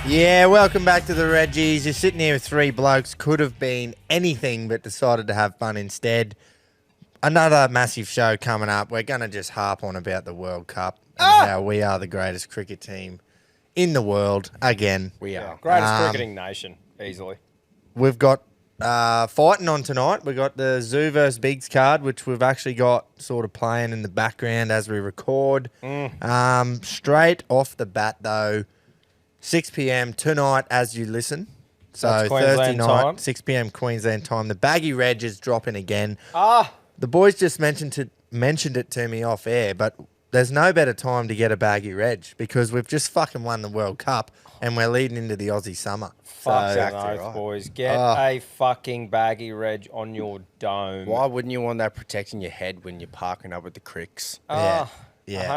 Yeah, welcome back to the Reggies. You're sitting here with three blokes. Could have been anything, but decided to have fun instead. Another massive show coming up. We're going to just harp on about the World Cup and how we are the greatest cricket team in the world. Again, We are. Yeah, greatest cricketing nation, easily. we've got fighting on tonight. We've got the Zoo vs. Bigs card, which we've actually got sort of playing in the background as we record. Straight off the bat, though, 6 p.m. tonight as you listen. So That's Thursday Queensland night, time. 6 p.m. Queensland time. The baggy reg is dropping again. Ah, The boys just mentioned it to me off air, but there's no better time to get a baggy reg because we've just fucking won the World Cup and we're leading into the Aussie summer. fuck exactly oath, right. boys. Get a fucking baggy reg on your dome. Why wouldn't you want that protecting your head when you're parking up with the cricks? Yeah.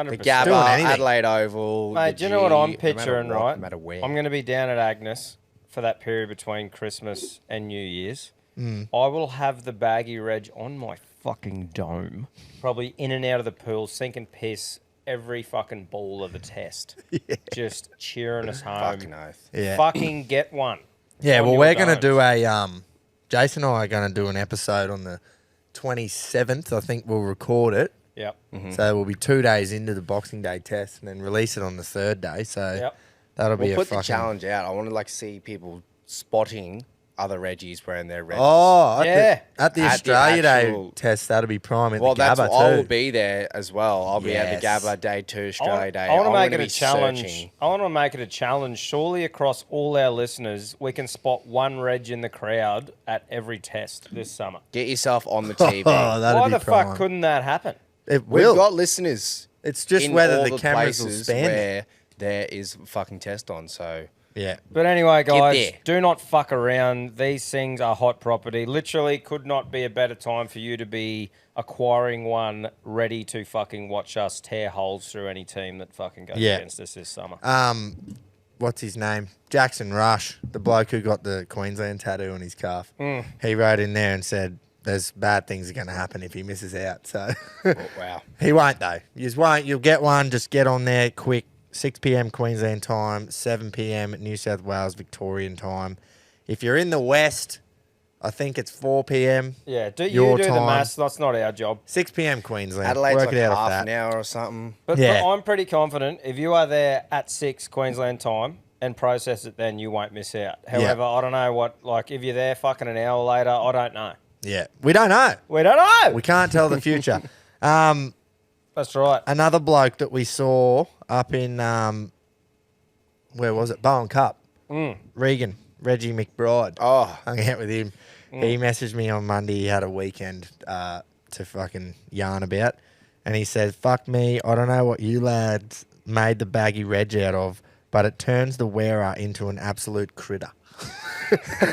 100%. The Doing Gabba, anything. Adelaide Oval. Mate, the do you know what I'm G, no matter picturing, what, right? No matter where. I'm going to be down at Agnes for that period between Christmas and New Year's. I will have the baggy reg on my fucking dome. Probably in and out of the pool, sinking piss every fucking ball of the test. Just cheering us home. Fucking oath. Yeah. Fucking get one. Yeah, on well, your we're going to domes. do a Jason and I are going to do an episode on the 27th. I think we'll record it. Yep. So we'll be 2 days into the Boxing Day test and then release it on the third day. So Yep. that'll be We'll a put fucking... the challenge out. I want to see people spotting other Reggies wearing their Reggies. Oh, Yeah. at the At the Australia actual- Day test, that'll be prime at Well, the Gabba I will too. be there as well. I'll be at the Yes. Gabba Day 2, Australia Day. I want to make gonna it a be challenge. searching. I want to make it a challenge. Surely across all our listeners, we can spot one reg in the crowd at every test this summer. Get yourself on the TV. Oh, that'll Why be the prime. fuck couldn't that happen? It We've will. got listeners. It's just in whether all the cameras will places span it. where there is fucking test on. So Yeah. But anyway, guys, there. do not fuck around. These things are hot property. Literally could not be a better time for you to be acquiring one ready to fucking watch us tear holes through any team that fucking goes Yeah. against us this summer. What's his name? Jackson Rush, the bloke who got the Queensland tattoo on his calf. He wrote in there and said, "There's bad things are going to happen if he misses out." So wow. he won't though. You won't. You'll get one. Just get on there quick. 6 p.m. Queensland time, 7 p.m. New South Wales Victorian time. If you're in the West, I think it's 4 p.m. Yeah, do your you do the time. maths? That's not our job. 6 p.m. Queensland. Adelaide's Work like it out half off an that. hour or something. But Yeah. I'm pretty confident if you are there at 6 Queensland time and process it, then you won't miss out. However, I don't know what, like, if you're there fucking an hour later, I don't know. Yeah, we don't know. We don't know. We can't tell the future. That's right. Another bloke that we saw up in where was it? Bowen Cup. Reggie McBride. Oh, Hung out with him. He messaged me on Monday. He had a weekend to fucking yarn about, and he said, "Fuck me, I don't know what you lads made the baggy reg out of, but it turns the wearer into an absolute critter."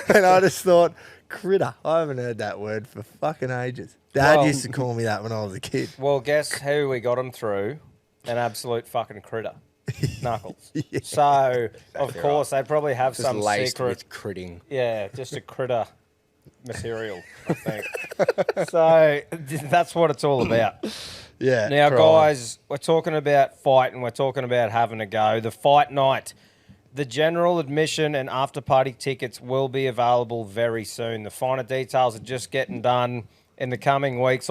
And I just thought, critter. I haven't heard that word for fucking ages. Dad Well- used to call me that when I was a kid. Well, guess who we got him through? An absolute fucking critter. Knuckles. So, of course, they probably have just some laced secret. with critting. Yeah, just a critter material, I think. So, that's what it's all about. Yeah. Now, prime. guys, we're talking about fight and we're talking about having a go. The fight night. The general admission and after party tickets will be available very soon. The finer details are just getting done in the coming weeks.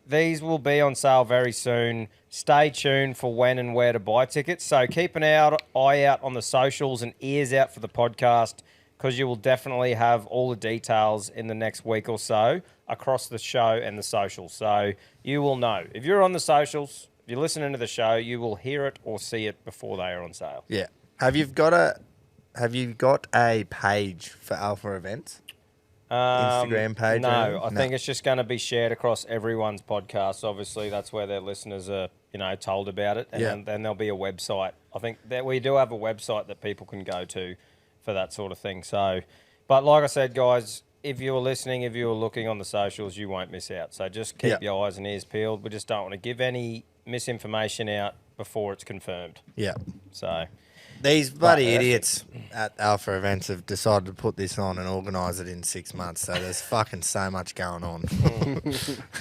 These will be on sale very soon. Stay tuned for when and where to buy tickets. So keep an eye out on the socials and ears out for the podcast because you will definitely have all the details in the next week or so across the show and the socials. So you will know. If you're on the socials, if you're listening to the show, you will hear it or see it before they are on sale. Yeah. Have you got a page for Alpha Events? Instagram page? or No, anything? I think it's just going to be shared across everyone's podcast. Obviously, that's where their listeners are, told about it, and Yeah. then there'll be a website. I think that we do have a website that people can go to for that sort of thing. So, but like I said, guys, if you're listening, if you're looking on the socials, you won't miss out. So just keep Yeah. your eyes and ears peeled. We just don't want to give any misinformation out before it's confirmed. Yeah. So, These bloody But- idiots at Alpha events have decided to put this on and organise it in 6 months. So there's fucking so much going on.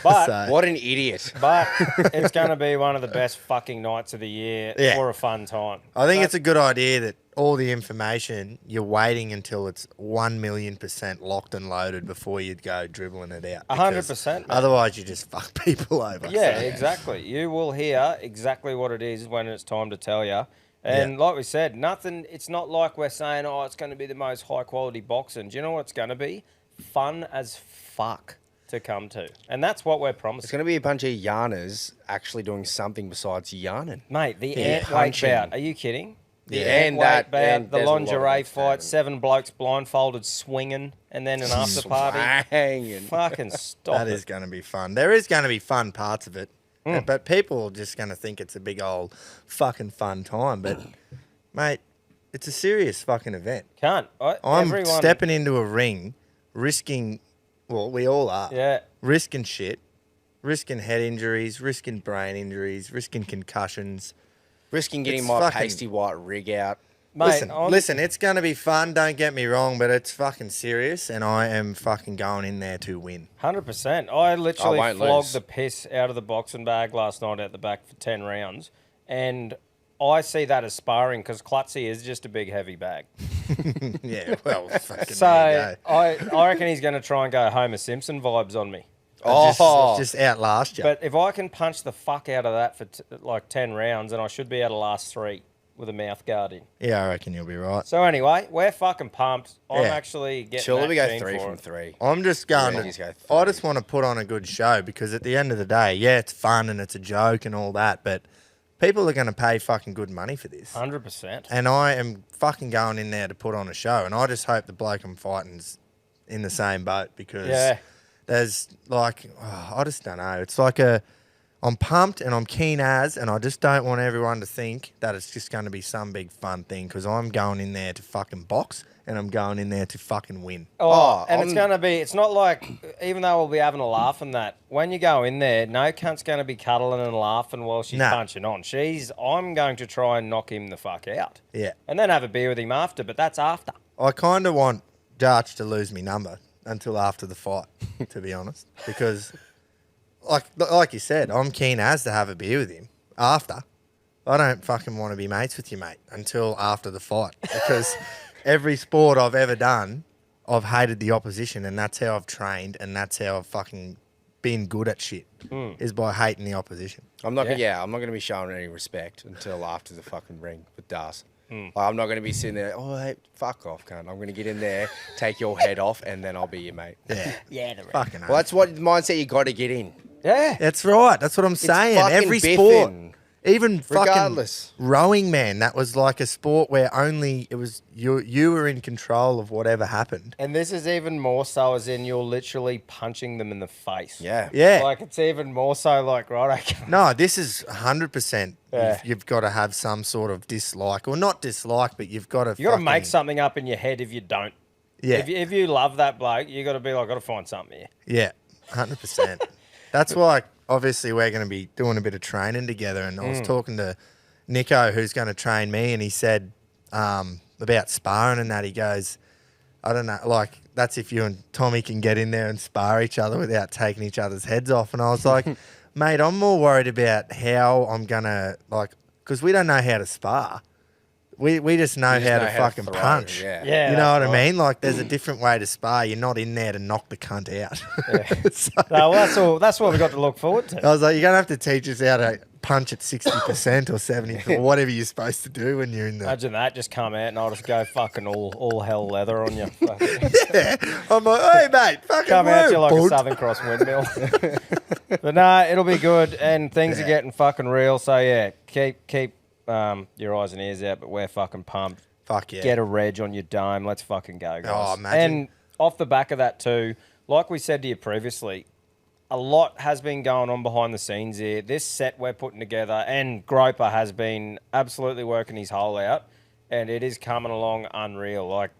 But So- What an idiot. but it's going to be one of the best fucking nights of the year Yeah. for a fun time. I think it's a good idea that all the information, you're waiting until it's 1,000,000% locked and loaded before you'd go dribbling it out. 100%, mate. Otherwise, you just fuck people over. Yeah, So- exactly. You will hear exactly what it is when it's time to tell you. And like we said, nothing. It's not like we're saying, oh, it's going to be the most high quality boxing. Do you know what it's going to be? Fun as fuck to come to, and that's what we're It's promising. going to be a bunch of yarners actually doing something besides yarning. Mate, the Yeah, ant weight punching. bout. Are you kidding? The Yeah. ant And weight that- bout, and the there's a lot of lingerie fight, entertainment. 7 blokes blindfolded swinging, and then an after party. Swanging. Fucking stop That it. is going to be fun. There is going to be fun parts of it, but people are just going to think it's a big old fucking fun time. But, mate, it's a serious fucking event. Can't. I'm Everyone, stepping into a ring, risking, well, we all are, Yeah. risking shit, risking head injuries, risking brain injuries, risking concussions. Risking getting It's my fucking- pasty white rig out. Mate, Listen, it's going to be fun, don't get me wrong, but it's fucking serious, and I am fucking going in there to win. 100%. I literally I won't flogged lose. the piss out of the boxing bag last night out the back for 10 rounds. And I see that as sparring because Klutzy is just a big, heavy bag. Yeah, well, fucking So there you go. I reckon he's going to try and go Homer Simpson vibes on me. Just outlast you. But if I can punch the fuck out of that for like 10 rounds, then I should be able to last 3 with a mouth guard in. Yeah, I reckon you'll be right. So anyway, we're fucking pumped. I'm Yeah. actually getting Surely that we go keen 3 for from it. 3. I'm just going Reggies go to, I three. just want to put on a good show because at the end of the day, yeah, it's fun and it's a joke and all that, but people are going to pay fucking good money for this. 100%. And I am fucking going in there to put on a show. And I just hope the bloke I'm fighting's in the same boat because Yeah. there's like, I just don't know. It's like I'm pumped and I'm keen as, and I just don't want everyone to think that it's just going to be some big fun thing because I'm going in there to fucking box and I'm going in there to fucking win. Oh, and it's I'm- going to be, it's not like, even though we'll be having a laugh and that, when you go in there, no cunt's going to be cuddling and laughing while she's Nah. punching on. I'm going to try and knock him the fuck out. Yeah. And then have a beer with him after, but that's after. I kind of want Dutch to lose me number until after the fight, to be honest, because like you said, I'm keen as to have a beer with him after. I don't fucking want to be mates with you, mate, until after the fight because every sport I've ever done, I've hated the opposition, and that's how I've trained, and that's how I've fucking been good at shit is by hating the opposition. I'm not. Yeah. Yeah, I'm not going to be showing any respect until after the fucking ring with Das. Like, I'm not going to be sitting there. Oh, hey, fuck off, cunt. I'm going to get in there, take your head off, and then I'll be your mate. Yeah, Yeah, fucking. Well, that's what mindset you got to get in. Yeah. That's right. That's what I'm saying. fucking Every biffing. sport, even fucking Regardless. rowing, man. That was like a sport where only it was you were in control of whatever happened. And this is even more so as in you're literally punching them in the face. Yeah. Yeah. Like it's even more so like, right, okay. No, this is 100%. Yeah. You've got to have some sort of dislike, or not dislike, but you've got to. You got to make something up in your head if you don't. Yeah, If you love that bloke, you got to be like, got to find something here. yeah, 100%. That's why, obviously, we're going to be doing a bit of training together. And I was talking to Nico, who's going to train me, and he said about sparring and that. He goes, I don't know, like that's if you and Tommy can get in there and spar each other without taking each other's heads off. And I was like, mate, I'm more worried about how I'm going to, like, because we don't know how to spar. We just know You just how know to how to fucking throw, punch. yeah. Yeah, You know what that's I right. mean? Like, there's a different way to spar. You're not in there to knock the cunt out. So, No, well, that's what we got to look forward to. I was like, you're going to have to teach us how to punch at 60% or 70 or whatever you're supposed to do when you're in the... Imagine that just come out and I'll just go fucking all hell leather on you. Yeah. I'm like, hey, mate, fucking Come at woo, you like a bud." Southern Cross windmill. But no, it'll be good and things are getting fucking real. So yeah, keep your eyes and ears out, but we're fucking pumped. Fuck yeah. Get a reg on your dome. Let's fucking go, guys. Oh, imagine. And off the back of that too, like we said to you previously, a lot has been going on behind the scenes here. This set we're putting together, and Groper has been absolutely working his hole out, and it is coming along unreal. Like,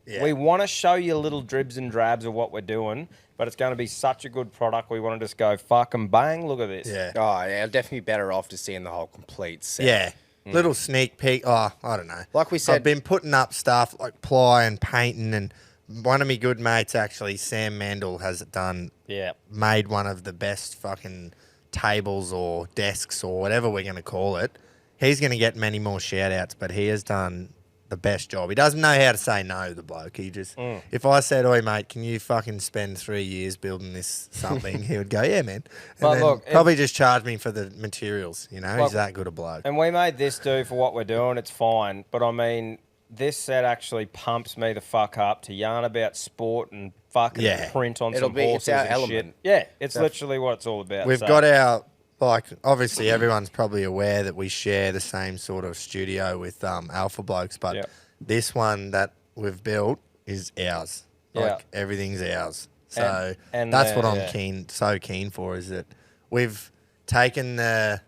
Yeah. we want to show you little dribs and drabs of what we're doing, but it's going to be such a good product. We want to just go fucking bang. Look at this. Yeah. Oh, yeah, I'll definitely be better off just seeing the whole complete set. Yeah. Little sneak peek. Oh, I don't know. Like we said- I've been putting up stuff like ply and painting, and one of my good mates, actually, Sam Mendel, has made one of the best fucking tables or desks or whatever we're going to call it. He's going to get many more shout outs, but he has done the best job. He doesn't know how to say no, the bloke. He just, if I said, oi, mate, can you fucking spend 3 years building this something? He would go, yeah, man. And But then look, probably just charge me for the materials, you know? He's that good a bloke. And we made this do for what we're doing. It's fine. But I mean, this set actually pumps me the fuck up to yarn about sport and fucking print on some horses it's our and element. shit. Yeah, it's literally what it's all about. We've got our, like, obviously everyone's probably aware that we share the same sort of studio with Alpha Blokes, but this one that we've built is ours. Like, everything's ours. So and that's what I'm so keen for, is that we've taken the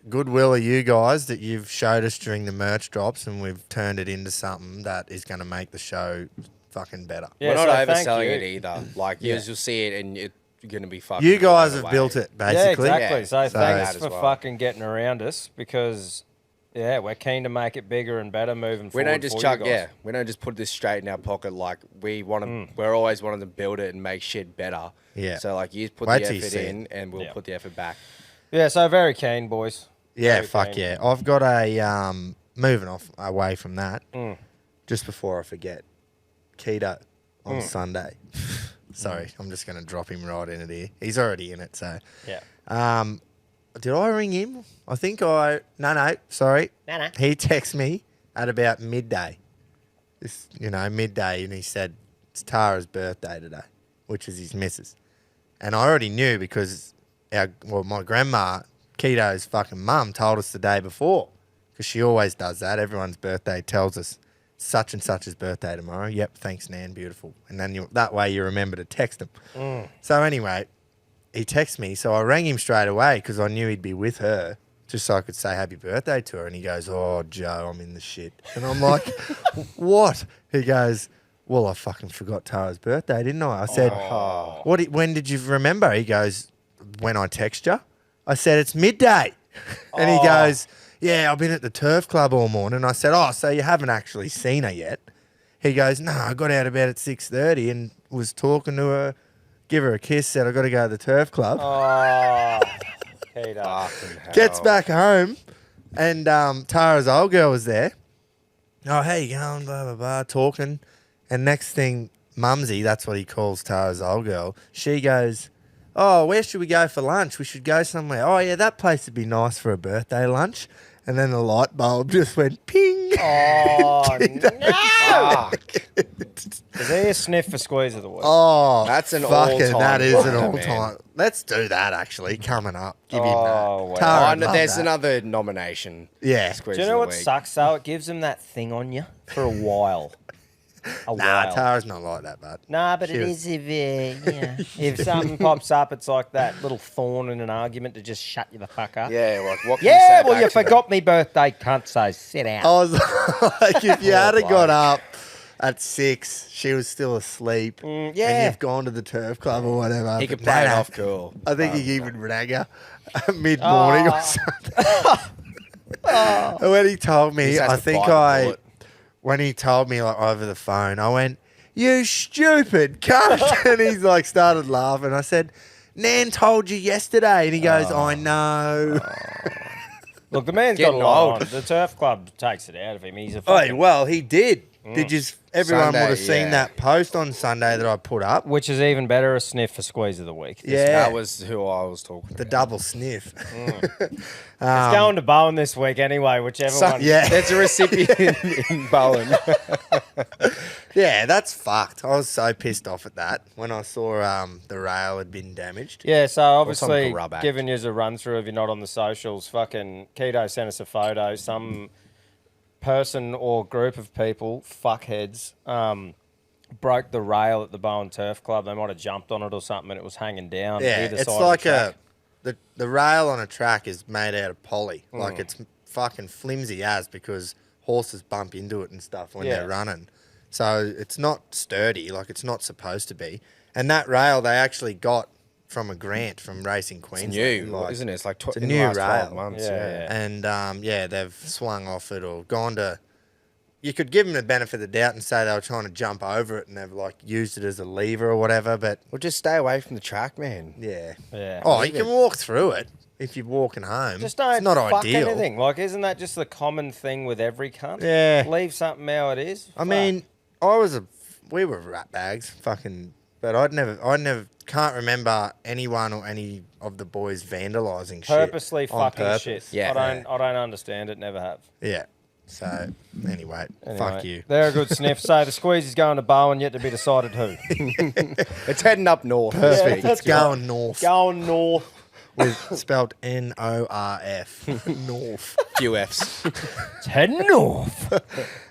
goodwill of you guys that you've showed us during the merch drops, and we've turned it into something that is going to make the show fucking better. Yeah, We're not so overselling it either. Like, you'll see it and it's going to be fucking... You guys have built it, basically. Yeah, exactly. Yeah. So thanks for as well. fucking getting around us, because, yeah, we're keen to make it bigger and better moving forward. We don't just for you guys. we don't just put this straight in our pocket. Like, we want to, we're always wanting to build it and make shit better. Yeah. So, like, you put Wait the till you effort see it. in and we'll put the effort back. Yeah, so very keen, boys. Yeah, Very fuck keen. yeah. I've got a, moving off away from that, just before I forget, Keto on Sunday. Sorry, I'm just going to drop him right in it here. He's already in it, so. Yeah. Did I ring him? I think no, sorry. No. He texted me at about midday. Midday, and he said, it's Tara's birthday today, which is his missus. And I already knew because my grandma, Keto's fucking mum, told us the day before, because she always does that. Everyone's birthday tells us such and such's birthday tomorrow. Yep, thanks, Nan, beautiful. And then that way you remember to text him. So anyway, he texted me, so I rang him straight away because I knew he'd be with her, just so I could say happy birthday to her. And he goes, oh, Joe, I'm in the shit. And I'm like, what? He goes, well, I fucking forgot Tara's birthday, didn't I? I said, when did you remember? He goes, when I text you. I said, it's midday. And he goes, yeah, I've been at the turf club all morning. I said, oh, so you haven't actually seen her yet? He goes, no, I got out of bed at 6:30 and was talking to her, give her a kiss, said I got to go to the turf club. Oh, Keto. Gets back home, and Tara's old girl was there. Oh, how you going? Blah, blah, blah, talking. And next thing, Mumsy, that's what he calls Tara's old girl, she goes, oh, where should we go for lunch? We should go somewhere. Oh, yeah, that place would be nice for a birthday lunch. And then the light bulb just went ping. Oh, no. Is he a sniff for squeeze of the week? Oh, That's an fucking, all-time that is an winner, all-time. Let's do that, actually, coming up. Give him Oh, wow. that. Tara, Oh, no, love there's that. another nomination. Yeah. Squeeze Do you of know the what week. sucks, though? It gives him that thing on you for a while. Nah, while. Tara's not like that, bud. Nah, but She it was- is if something pops up, it's like that little thorn in an argument to just shut you the fuck up. Yeah, like, what can Yeah, you say well, back you to that? forgot me birthday, cunt, so sit down. I was like, if you had Poor got bloke. up at 6, she was still asleep. yeah. And you've gone to the turf club or whatever. He but could play it nah, off cool. I think he even rang her mid-morning or something. And when he told me, He just has I to think bite the bullet. when he told me like over the phone, I went, you stupid cunt. And he's like started laughing. I said, Nan told you yesterday. And he goes, I know. Look, the man's got a Getting lot old. on. The turf club takes it out of him. He's a Hey, fucking... well, he did. Did you? Everyone Sunday, would have seen yeah. that post on Sunday that I put up. Which is even better, a sniff for squeeze of the week. Yeah, That was who I was talking the about. double sniff. It's going to Bowen this week anyway, whichever one. Yeah, There's a recipient in Bowen. yeah, that's fucked. I was so pissed off at that when I saw the rail had been damaged. Yeah, so obviously, grub act. giving you a run through if you're not on the socials, fucking Keto sent us a photo. Some person or group of people, fuckheads, broke the rail at the Bowen Turf Club. They might have jumped on it or something and it was hanging down. Yeah, either it's side like of the track. the rail on a track is made out of poly. Like it's fucking flimsy as because horses bump into it and stuff when Yeah. they're running. So it's not sturdy, like it's not supposed to be. And that rail they actually got from a grant from Racing It's Queensland. new, isn't it? It's like it's a in the new last 12 rail. months. Yeah. And they've swung off it or gone to. You could give them the benefit of the doubt and say they were trying to jump over it and they've like used it as a lever or whatever. But Well, just stay away from the track, man. yeah, Yeah. Oh, you can walk through it if you're walking home. Just don't it's not fuck ideal. anything. Like, isn't that just the common thing with every cunt? Yeah. Leave something how it is. I mean, we were rat bags, fucking. But I never can't remember anyone or any of the boys vandalising shit. purposely on fucking purpose. shit. Yeah. I don't understand it. Never have. Yeah. So anyway, Anyway, fuck you. They're a good sniff. So the squeeze is going to Bowen, yet to be decided who. It's heading up north. Perfect. Yeah, It's going north. Going north. With spelled Norf. North. Few Fs. It's heading north.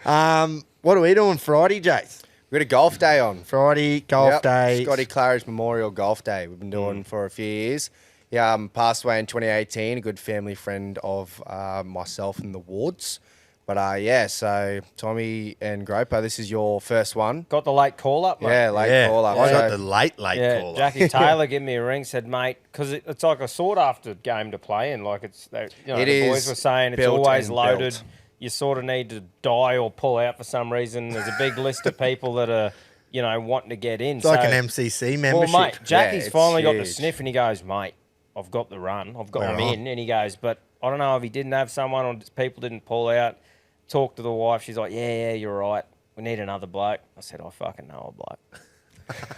What are we doing Friday, Jace? We got a golf day on. Friday, golf Yep. day. Scotty Claridge Memorial Golf Day. We've been doing for a few years. Yeah, passed away in 2018. A good family friend of myself and the Wards. But yeah, so Tommy and Groper, this is your first one. Got the late call up, mate. Yeah, late call up. I So- got the late Yeah, call. Jackie Taylor gave me a ring, said, mate, because it's like a sought after game to play in. Like It the boys is were saying it's built always and loaded. built. You sort of need to die or pull out for some reason. There's a big list of people that are, wanting to get in. It's like an MCC membership. Well, mate, Jackie's it's finally got the huge. sniff, and he goes, mate, I've got the run. I'm Right. in. And he goes, but I don't know if he didn't have someone or people didn't pull out. Talked to the wife. She's like, yeah, you're right. We need another bloke. I said, I fucking know a bloke.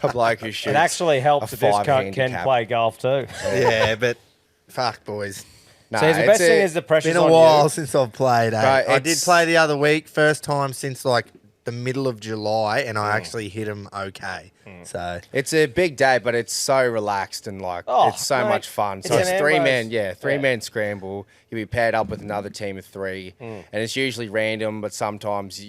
A bloke who shoots. It actually helps a that this 5 cunt can handicap. play golf too. Yeah, but fuck, boys. Nah, See, the it's best thing is the pressure's Been a on while you. since I've played. Eh? Right, I did it's- play the other week, first time since like the middle of July, and I actually hit them okay. So It's a big day, but it's so relaxed and Oh, it's so mate, much fun. it's So it's an three-man, Ambrose. three-man scramble. You'll be paired up with another team of 3, and it's usually random, but sometimes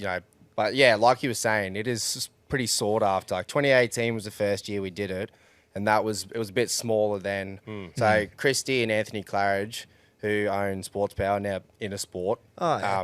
But yeah, like you were saying, it is pretty sought after. Like 2018 was the first year we did it, and it was a bit smaller then. So Christy and Anthony Claridge, who own Sports Power now in a sport. Oh, yeah.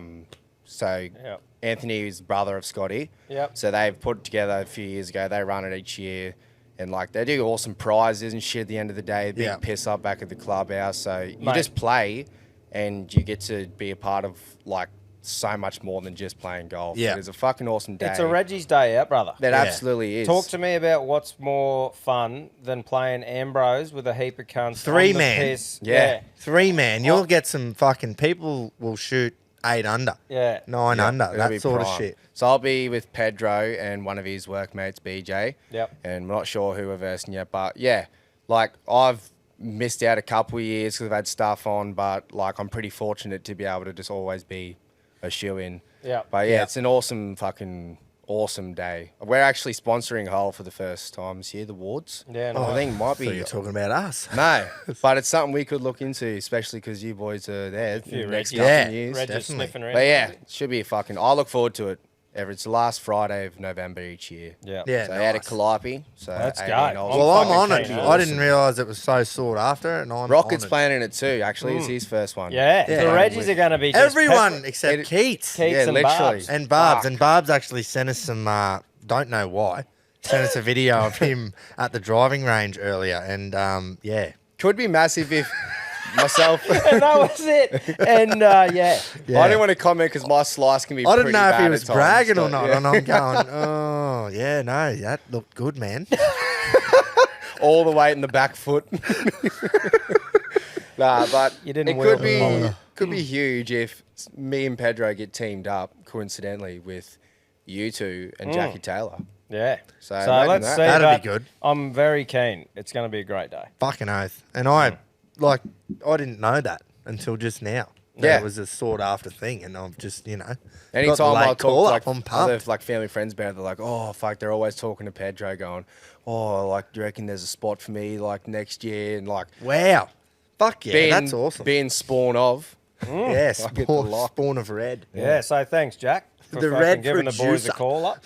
So Yep. Anthony is brother of Scotty. Yep. So they've put it together a few years ago. They run it each year. And, like, they do awesome prizes and shit at the end of the day. Big Yeah. piss up back at the clubhouse. So you Mate. just play and you get to be a part of, like, so much more than just playing golf. Yeah. It is a fucking awesome day. It's a Reggie's day out, brother. That Yeah. absolutely is. Talk to me about what's more fun than playing Ambrose with a heap of cunts. Three on the man. piss. Yeah. 3-man, you'll get some fucking people will shoot 8 under, Yeah. 9 under, It'll be that sort of prime. shit. So I'll be with Pedro and one of his workmates, BJ. Yep. And we're not sure who we're versing yet, but yeah, like I've missed out a couple of years because I've had stuff on, but like I'm pretty fortunate to be able to just always be a shoe-in. Yeah. But yeah, Yeah. it's an awesome day. We're actually sponsoring Hull for the first time this year, the Wards. Yeah, I nice. think it might So be. you're talking about us. No, but it's something we could look into, especially because you boys are there in few the next Reggies. couple Yeah, of years. Reggie's definitely. sniffing around. But yeah, it should be a fucking. I look forward to it. It's the last Friday of November each year. Yeah. Yeah, So out at nice. Calliope. So That's 18 great. holes. Well, I'm fucking on it. keen. I didn't realise it was so sought after, and I'm Rocket's on it. playing in it too. Actually, it's his first one. Yeah. Yeah. The Reggies are going to be just Everyone pepper- except It- Keats. Keats Yeah, and literally. Barbs. And Barbs. Fuck. And Barbs actually sent us some, don't know why, sent us a video of him at the driving range earlier. And yeah. Could be massive if myself. And that was it. And yeah. I didn't want to comment because my slice can be. I didn't pretty know if he bad was at times, bragging or but not. yeah. And I'm going, oh, yeah, no, that looked good, man. All the weight in the back foot. Nah, but You didn't it wheel could the motor. be huge if me and Pedro get teamed up coincidentally with you two and Jackie Taylor. Yeah. So So imagine let's that. see. That'd be but good. I'm very keen. It's going to be a great day. Fucking oath. And I didn't know that until just now. That Yeah. It was a sought after thing. And I've just, got the Anytime late I call talk up, to I'm like other pumped. like family friends about it, they're like, oh fuck, they're always talking to Pedro, going, oh, like, do you reckon there's a spot for me like next year? And like, Wow. Fuck yeah, being, that's awesome. Being spawn of. Yeah, I get the lot. spawn of red. Yeah. So thanks, Jack, for The fucking red giving the boys a producer. call up.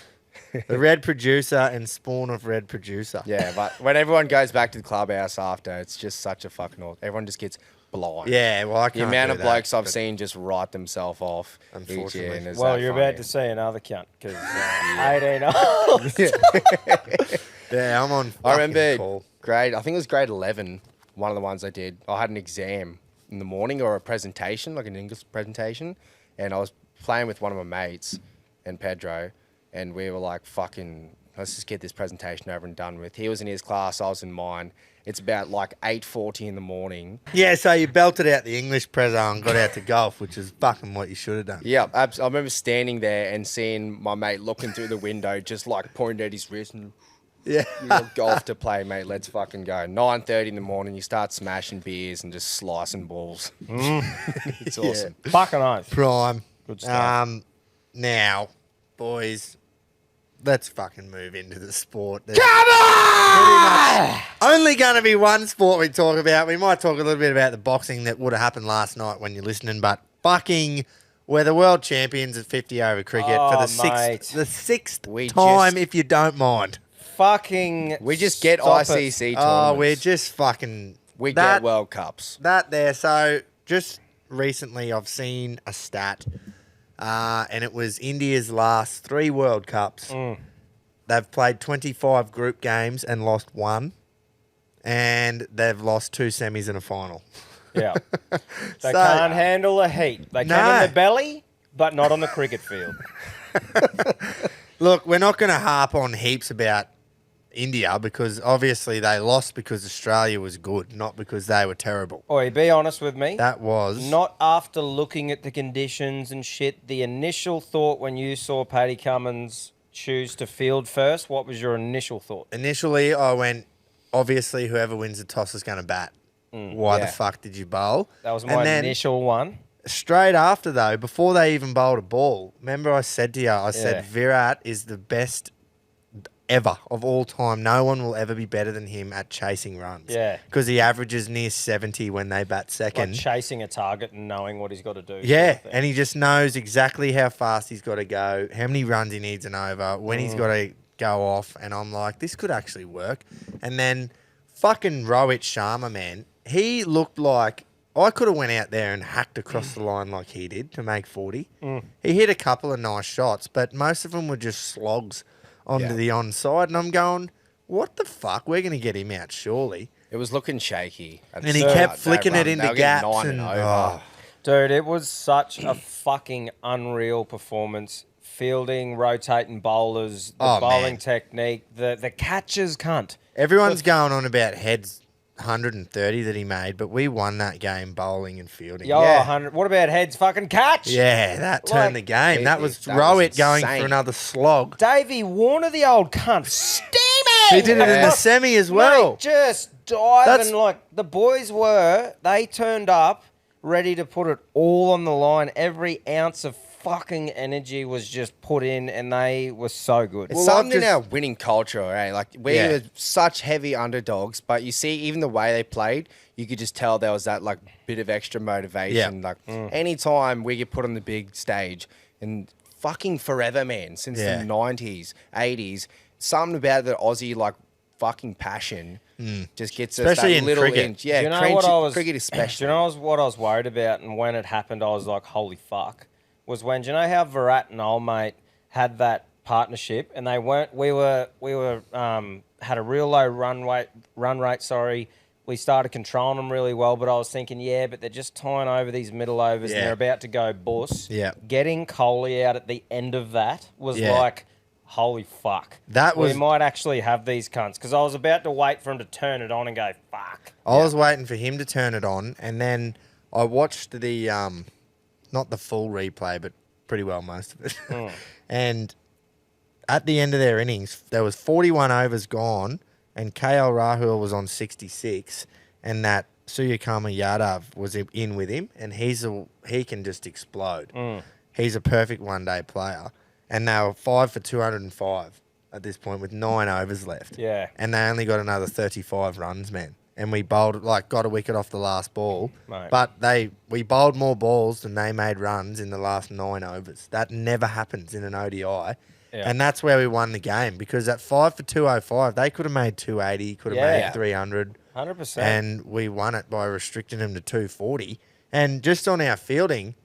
The red producer and spawn of red producer. Yeah, but when everyone goes back to the clubhouse after, it's just such a fucking awesome. Everyone just gets blind. Yeah, well, I The can't amount do of that, blokes I've but- seen just write themselves off each year. Unfortunately. And it's Well, that you're funny. about to see another cunt because 18 holes. Yeah, I'm on. I fucking remember call. I think it was grade 11, one of the ones I did. I had an exam in the morning or a presentation, like an English presentation, and I was playing with one of my mates and Pedro, and we were like, fucking, let's just get this presentation over and done with. He was in his class, I was in mine. It's about like 8:40 in the morning. Yeah, so you belted out the English prezzo and got out to golf, which is fucking what you should have done. Yeah, I remember standing there and seeing my mate looking through the window, just like pointing at his wrist and Yeah. you got golf to play, mate. Let's fucking go. 9:30 in the morning, you start smashing beers and just slicing balls. It's awesome. Fucking oath. Prime. Good stuff. Now, boys, let's fucking move into the sport. Come on! Only going to be one sport we talk about. We might talk a little bit about the boxing that would have happened last night when you're listening, but fucking, we're the world champions at 50 over cricket for the sixth time, if you don't mind. Fucking. We just get stop ICC it. tournaments. Oh, we're just fucking. We get World Cups. That there. So just recently, I've seen a stat, and it was India's last 3 World Cups. They've played 25 group games and lost 1, and they've lost 2 semis and a final. Yeah. They can't handle the heat. They can in the belly, but not on the cricket field. Look, we're not going to harp on heaps about India because obviously they lost because Australia was good, not because they were terrible. Oi, be honest with me. That was... Not after looking at the conditions and shit, the initial thought when you saw Paddy Cummins choose to field first, what was your initial thought? Initially, I went, obviously whoever wins the toss is going to bat. Why the fuck did you bowl? That was my initial one. Straight after, though, before they even bowled a ball, remember I said to you, said Virat is the best ever of all time. No one will ever be better than him at chasing runs. Yeah. Because he averages near 70 when they bat second. Like chasing a target and knowing what he's got to do. Yeah, and he just knows exactly how fast he's got to go, how many runs he needs an over, when he's got to go off. And I'm like, this could actually work. And then fucking Rohit Sharma, man, he looked like I could have went out there and hacked across the line like he did to make 40. He hit a couple of nice shots, but most of them were just slogs onto the onside. And I'm going, what the fuck? We're going to get him out, surely. It was looking shaky. And he kept flicking it into gaps. Dude, it was such a fucking unreal performance. Fielding, rotating bowlers, the bowling technique, the catches, cunt. Everyone's going on about Head's 130 that he made, but we won that game bowling and fielding. Yo, 100. What about Head's fucking catch? Yeah, that turned the game. That was Rohit going for another slog. Davey Warner, the old cunt, steaming. He did it in the semi as well. Mate, just diving like the boys were. They turned up ready to put it all on the line. Every ounce of fucking energy was just put in, and they were so good. It's something in our winning culture, eh? Like, we were such heavy underdogs, but you see, even the way they played, you could just tell there was that, like, bit of extra motivation. Like, anytime we get put on the big stage, and fucking forever, man, since the 90s, 80s, something about the Aussie, like, fucking passion just gets us especially that in little cricket. inch. Yeah, do you know what I was, cricket especially. Do you know what I was worried about, and when it happened, I was like, holy fuck. Was when, do you know how Virat and old mate had that partnership, and they weren't. We were had a real low run rate. Sorry, we started controlling them really well, but I was thinking, but they're just tying over these middle overs, and they're about to go bus. Yeah, getting Kohli out at the end of that was like, holy fuck. We might actually have these cunts, because I was about to wait for him to turn it on and go fuck. I was waiting for him to turn it on, and then I watched the not the full replay, but pretty well most of it. And at the end of their innings, there was 41 overs gone, and KL Rahul was on 66, and that Suryakama Yadav was in with him, and he can just explode. He's a perfect one-day player, and they were 5 for 205 at this point with 9 overs left. Yeah, and they only got another 35 runs, man. And we bowled, got a wicket off the last ball. Mate. But we bowled more balls than they made runs in the last 9 overs. That never happens in an ODI. Yeah. And that's where we won the game, because at 5 for 205, they could have made 280, could have made 300. 100%. And we won it by restricting them to 240. And just on our fielding,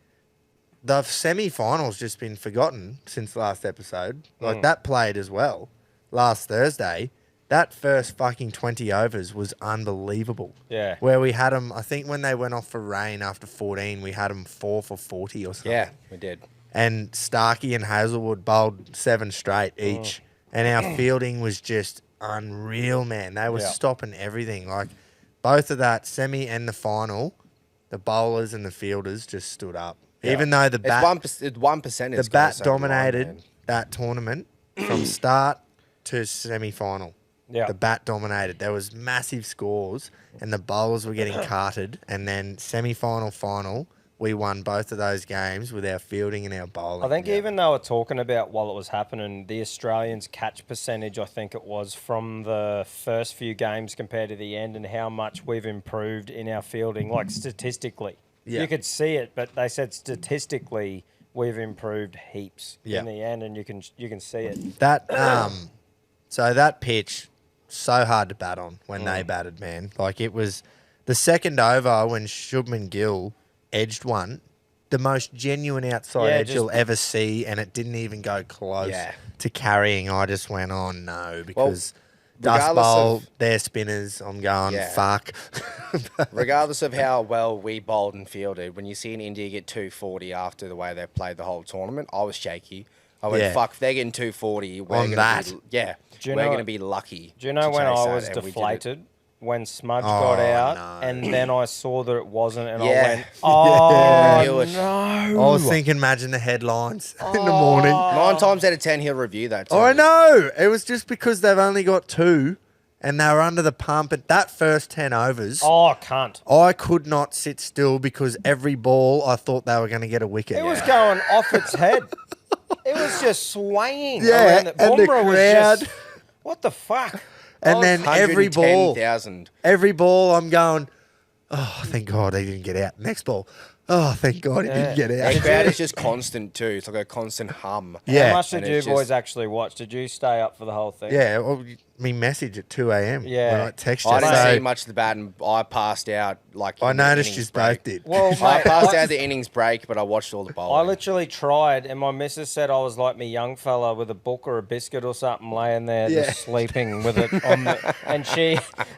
the semi-final's just been forgotten since last episode. Like, that played as well last Thursday. that first fucking 20 overs was unbelievable. Yeah. Where we had them, I think when they went off for rain after 14, we had them 4 for 40 or something. Yeah, we did. And Starkey and Hazelwood bowled 7 straight each. And our fielding was just unreal, man. They were stopping everything. Like, both of that semi and the final, the bowlers and the fielders just stood up. Yeah. Even though the bat... It's 1%. The bat dominated that tournament from start to semi-final. Yeah. The bat dominated. There was massive scores, and the bowlers were getting carted. And then semi-final, final, we won both of those games with our fielding and our bowling. I think even though we're talking about while it was happening, the Australians' catch percentage, I think it was, from the first few games compared to the end, and how much we've improved in our fielding, like statistically. Yeah. You could see it, but they said statistically we've improved heaps in the end, and you can see it. That so that pitch, so hard to bat on when they batted, man. Like, it was the second over when Shubman Gill edged one, the most genuine outside edge you'll ever see, and it didn't even go close to carrying. I just went, oh no, because dust bowl, they're spinners. I'm going, fuck. Regardless of how well we bowled and fielded, when you see an India get 240 after the way they played the whole tournament, I was shaky. I went, fuck, if they're getting 240, we're going to be lucky. Do you know when I was deflated? When Smudge got out, and then I saw that it wasn't, and I went, no. I was thinking, imagine the headlines in the morning. 9 times out of 10, he'll review that too. I know. It was just because they've only got 2, and they were under the pump at that first 10 overs. Oh, cunt. I could not sit still because every ball I thought they were going to get a wicket. It was going off its head. It was just swaying. Yeah, and the crowd. Was just, what the fuck? And then every ball I'm going, oh, thank God he didn't get out. Next ball, oh, thank God he didn't get out. The crowd is just constant too. It's like a constant hum. Yeah. How much did you boys actually watch? Did you stay up for the whole thing? Yeah, well, me message at 2 a.m. Yeah. when I text you. I didn't see much of the bat, and I passed out. I noticed you both did. Well, mate, I passed out the innings break, but I watched all the bowling. I literally tried, and my missus said I was like me young fella with a book or a biscuit or something laying there just sleeping with it on the... And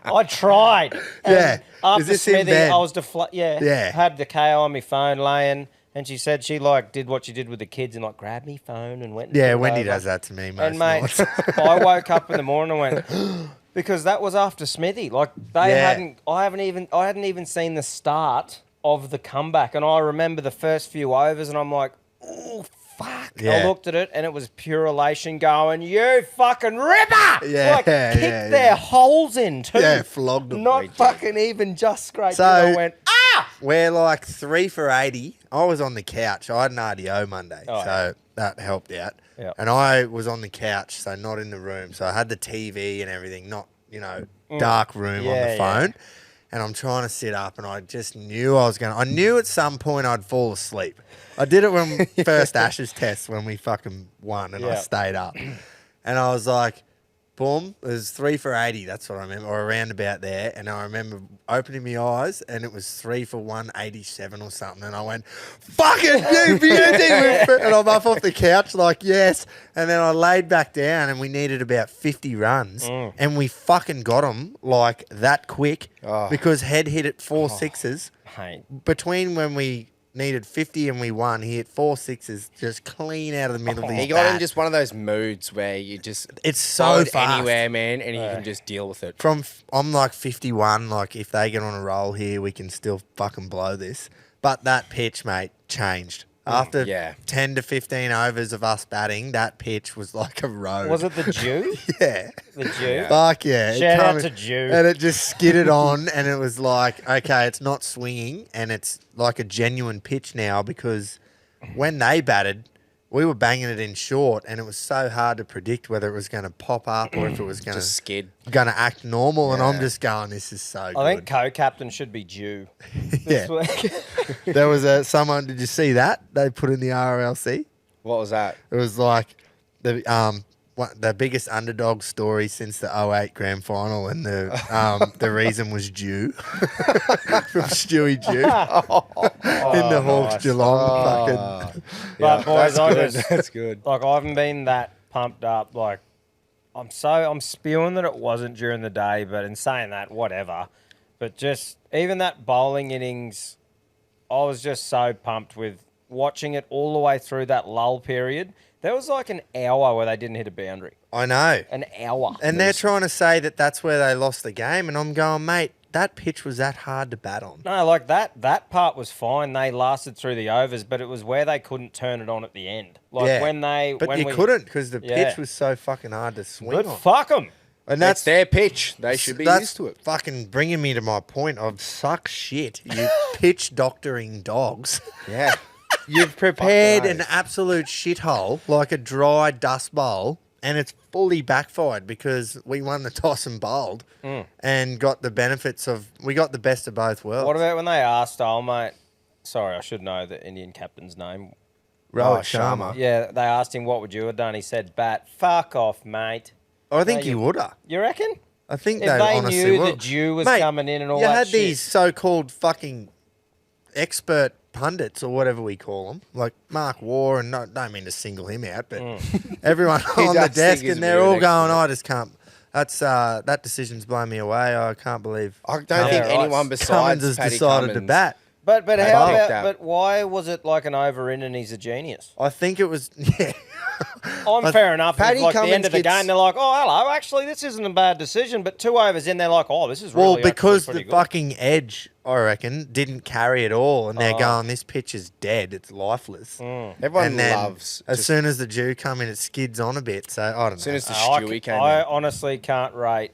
I tried. And after Smithy, I was had the KO on my phone laying... And she said she did what she did with the kids and grabbed me phone and went. Yeah, Wendy does that to me most and mate, I woke up in the morning and went because that was after Smithy. I hadn't even seen the start of the comeback, and I remember the first few overs, and I'm like, oh fuck! Yeah. I looked at it, and it was pure elation going, you fucking ripper! Yeah, kicked their holes in too. Yeah, flogged them. Not fucking even just scraped. So I went, we're 3 for 80. I was on the couch. I had an RDO Monday, so that helped out. Yep. And I was on the couch, so not in the room. So I had the TV and everything, not, dark room on the phone. Yeah. And I'm trying to sit up, and I just knew I knew at some point I'd fall asleep. I did it when first Ashes test when we fucking won, and I stayed up. And I was like, boom, it was 3 for 80. That's what I remember, or around about there. And I remember opening my eyes, and it was 3 for 187 or something. And I went, fuck it, you beauty. And I'm up off the couch yes. And then I laid back down, and we needed about 50 runs. And we fucking got them that quick because Head hit it 4 sixes. Mate. Between when we needed 50 and we won, he hit 4 sixes just clean out of the middle of his He got in just one of those moods where you just... It's so fast. Anywhere, man, and you can just deal with it. I'm 51, if they get on a roll here, we can still fucking blow this. But that pitch, mate, changed. After 10 to 15 overs of us batting, that pitch was like a road. Was it the Jew? Yeah. The Jew? Fuck yeah. Shout out to Jew. And it just skidded on, and it was okay, it's not swinging, and it's like a genuine pitch now because when they batted, we were banging it in short, and it was so hard to predict whether it was going to pop up or if it was going to skid, going to act normal. And I'm just going, this is so good. I think co-captain should be Jew. Yeah. There was someone. Did you see that they put in the RLC? What was that? It was the biggest underdog story since the 08 grand final, and the reason was Jew from Stewie Jew in the Hawks Geelong. But boys, that's good. I haven't been that pumped up I'm spewing that it wasn't during the day, but in saying that, whatever. But just even that bowling innings, I was just so pumped with watching it all the way through that lull period. There was like an hour where they didn't hit a boundary. I know. An hour. And they're trying to say that that's where they lost the game. And I'm going, mate, that pitch was that hard to bat on. No, like that part was fine. They lasted through the overs, but it was where they couldn't turn it on at the end. Like But you couldn't because the pitch was so fucking hard to swing But on. fuck them. And That's their pitch. They should be used to it. Fucking bringing me to my point of suck shit. You pitch doctoring dogs. Yeah. You've prepared Fucking an absolute shithole like a dry dust bowl, and it's fully backfired because we won the toss and bowled and got the benefits of. We got the best of both worlds. What about when they asked, mate? Sorry, I should know the Indian captain's name. Rohit Sharma. Sharma? Yeah, they asked him, what would you have done? He said, bat. Fuck off, mate. I think No, he would have. You reckon? I think If they they honestly knew will. that Dew was Mate, coming in and all you that had shit. these so-called fucking expert pundits or whatever we call them, like Mark Waugh, and don't mean to single him out, but everyone on the does think desk, he's and they're a all weird going, expert. I just can't. That's that decision's blown me away. I can't believe I don't Yeah, think right. anyone Cummins besides has Paddy decided to Cummins. bat. But I how think about, that- but why was it like an over in and he's a genius? I think it was yeah. Fair enough. Paddy Like the end Cummins of the gets- game, they're like, oh, hello, actually, this isn't a bad decision. But 2 overs in, they're like, oh, this is Well, really because actually the pretty good. fucking edge, I reckon, didn't carry at all, and they're Oh. going, this pitch is dead. It's lifeless. Everyone And then loves. as just- soon as the dew come in, it skids on a bit. So I don't know. as soon as the I Stewie came I in. honestly can't rate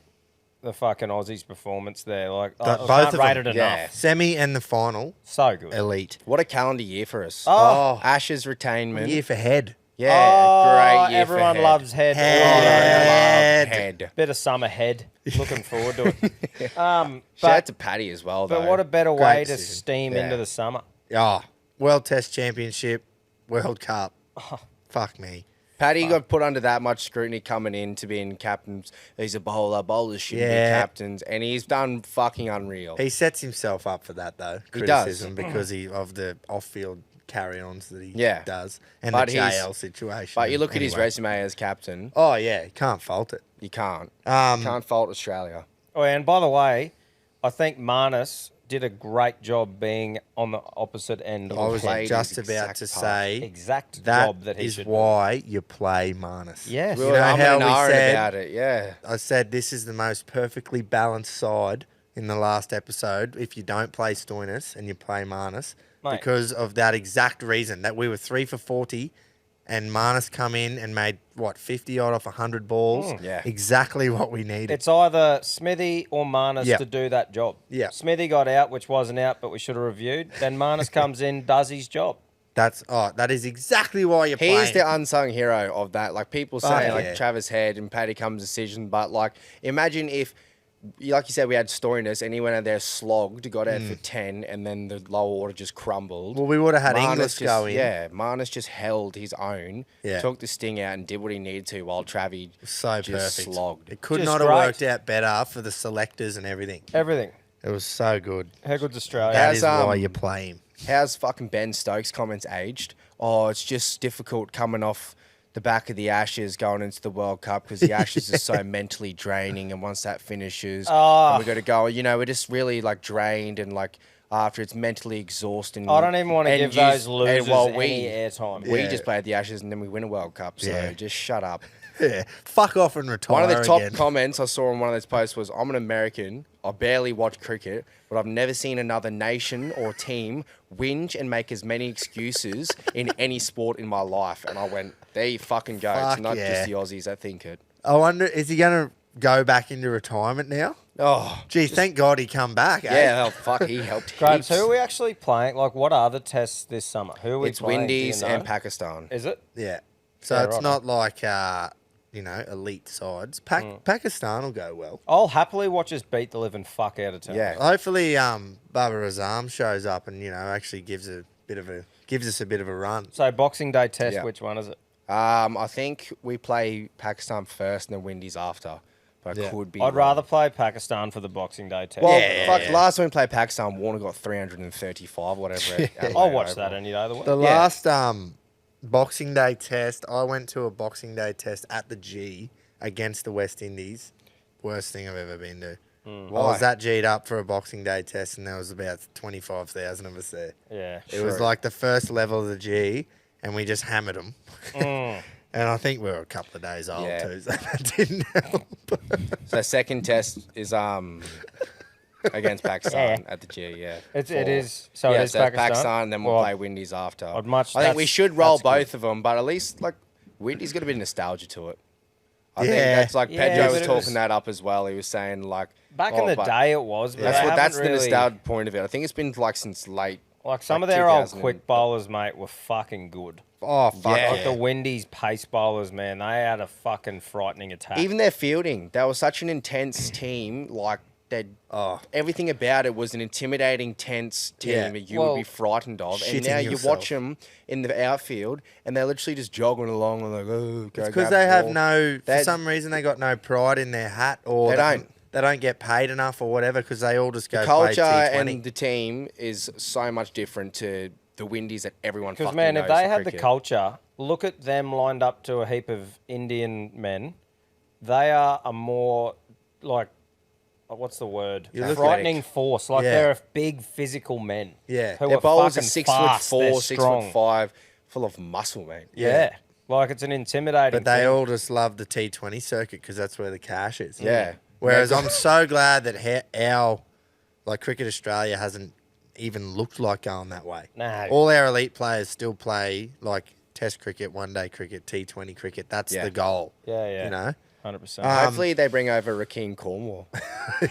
the fucking Aussies' performance there. Like, I Both can't of rate them, it yeah. enough. Semi and the final, So good. elite. What a calendar year for us. Oh. Ashes retainment. Year for head. Yeah, Oh, great year everyone for loves head. Head. Oh, I love Head. head. bit of summer head. Looking forward to it. Shout out But, to Paddy as well, but though. what a better way to decision. steam Yeah. into the summer. Oh, World Test Championship, World Cup. Oh. Fuck me. Paddy got put under that much scrutiny coming in to being captains. He's a bowler. Bowlers shouldn't Yeah. be captains. And he's done fucking unreal. He sets himself up for that, though. He does. Criticism because of the off-field carry-ons that he Yeah. does and But the he's- JL situation. But you look at his Anyway. resume as captain, Oh, yeah. Can't fault it. you can't. Um, Can't fault Australia. Oh, and by the way, I think Marnus did a great job being on the opposite end. I of was the played just his about exact to part. say exact that job that he is should. why you play Marnus. Yes. You We know were umming how and we ahhing said- about it, yeah. I said this is the most perfectly balanced side in the last episode if you don't play Stoinis and you play Marnus Mate. because of that exact reason that we were 3 for 40 and Marnus come in and made, 50 odd off 100 balls? Yeah. Exactly what we needed. It's either Smithy or Marnus Yeah. to do that job. Yeah. Smithy got out, which wasn't out, but we should have reviewed. Then Marnus comes in, does his job. That is exactly why you're He is playing. the unsung hero of that. Like people say, yeah. like Travis Head and Paddy Cummins' decision, but like imagine if, like you said, we had Stoinis and he went out there slogged, got out for 10, and then the lower order just crumbled. Well, we would have had Marnus Inglis just, go in. Yeah, Marnus just held his own, Yeah. took the sting out, and did what he needed to while Travi So just perfect. slogged. It could Just not have great. worked out better for the selectors and everything. Everything. It was so good. How good's Australia? That As, is why um, you play him. How's fucking Ben Stokes' comments aged? Oh, it's just difficult coming off the back of the Ashes going into the World Cup because the Ashes is so mentally draining, and once that finishes, Oh. and we got to go. You know, we're just really like drained and like after it's mentally exhausting. I don't even want to And give you- those and losers while any airtime. We Yeah. just played the Ashes and then we win a World Cup. So Yeah. just shut up. Yeah. Fuck off and retire One of the top again. comments I saw on one of those posts was, I'm an American. I barely watch cricket, but I've never seen another nation or team whinge and make as many excuses in any sport in my life. And I went, there you fucking go. Fuck It's not yeah. just the Aussies that think it. I wonder, is he going to go back into retirement now? Oh, Gee, thank God he come back. Eh? yeah. Oh, fuck, he helped Grabs, heaps. who are we actually playing? Like, what are the tests this summer? Who are we It's playing? Do you Windies know? and Pakistan. Is it? Yeah. So Yeah, it's right. not like, elite sides. Pakistan will go well. I'll happily watch us beat the living fuck out of teams. Yeah. Hopefully, Babar Azam shows up and, actually gives us a bit of a run. So, Boxing Day test, Yeah. which one is it? I think we play Pakistan first and then Windies after. But Yeah. it could be. I'd wrong. rather play Pakistan for the Boxing Day test. Well, Yeah. fuck, last time we played Pakistan, Warner got 335, whatever. I'll watch that any day of the week. The Yeah. last Boxing Day test, I went to a Boxing Day test at the G, against the West Indies, worst thing I've ever been to. I Why? was that G'd up for a Boxing Day test, and there was about 25,000 of us there. Yeah. It was like the first level of the G, and we just hammered them. And I think we were a couple of days old too, so that didn't help. So second test is against Pakistan at the G, yeah. It is. So yeah, it is so Pakistan. then we'll play Windies after. I'd I think we that's- should roll that's good. both of them, but at least like Windies got a bit of nostalgia to it. I think Yeah. that's like Yeah, Pedro but was it talking was- that up as well. He was saying like Back in the but day, it was. But That's they what that's haven't the really, nostalgia point of it. I think it's been like since late. Like some like of their old 2000 quick bowlers, mate, were fucking good. Oh, fuck Yeah. Like the Windies pace bowlers, man, they had a fucking frightening attack. Even their fielding, they were such an intense team. Like they, everything about it was an intimidating, tense team Yeah. that you Well, would be frightened of. And shitting now you yourself. watch them in the outfield, and they're literally just jogging along and like, oh, go It's because grab they the have ball. no, for They- some reason, they got no pride in their hat, or They don't. get paid enough or whatever, because they all just go The play culture T20. and the team is so much different to the Windies that everyone Because fucking man, knows if they for had the cricket. culture, look at them lined up to a heap of Indian men. They are a more like, what's the word? You look Frightening force. Like Yeah. they're big physical men. Yeah. who Their are bowlers are fucking 6'4", they're 6'5", full of muscle, mate. Yeah. Like it's an intimidating. But they thing. all just love the T20 circuit because that's where the cash is. Yeah. Whereas I'm so glad that our, like Cricket Australia hasn't even looked like going that way. No. All our elite players still play like Test cricket, one day cricket, T20 cricket. That's Yeah. the goal. Yeah. You know? 100%. Hopefully they bring over Rakeem Cornwall.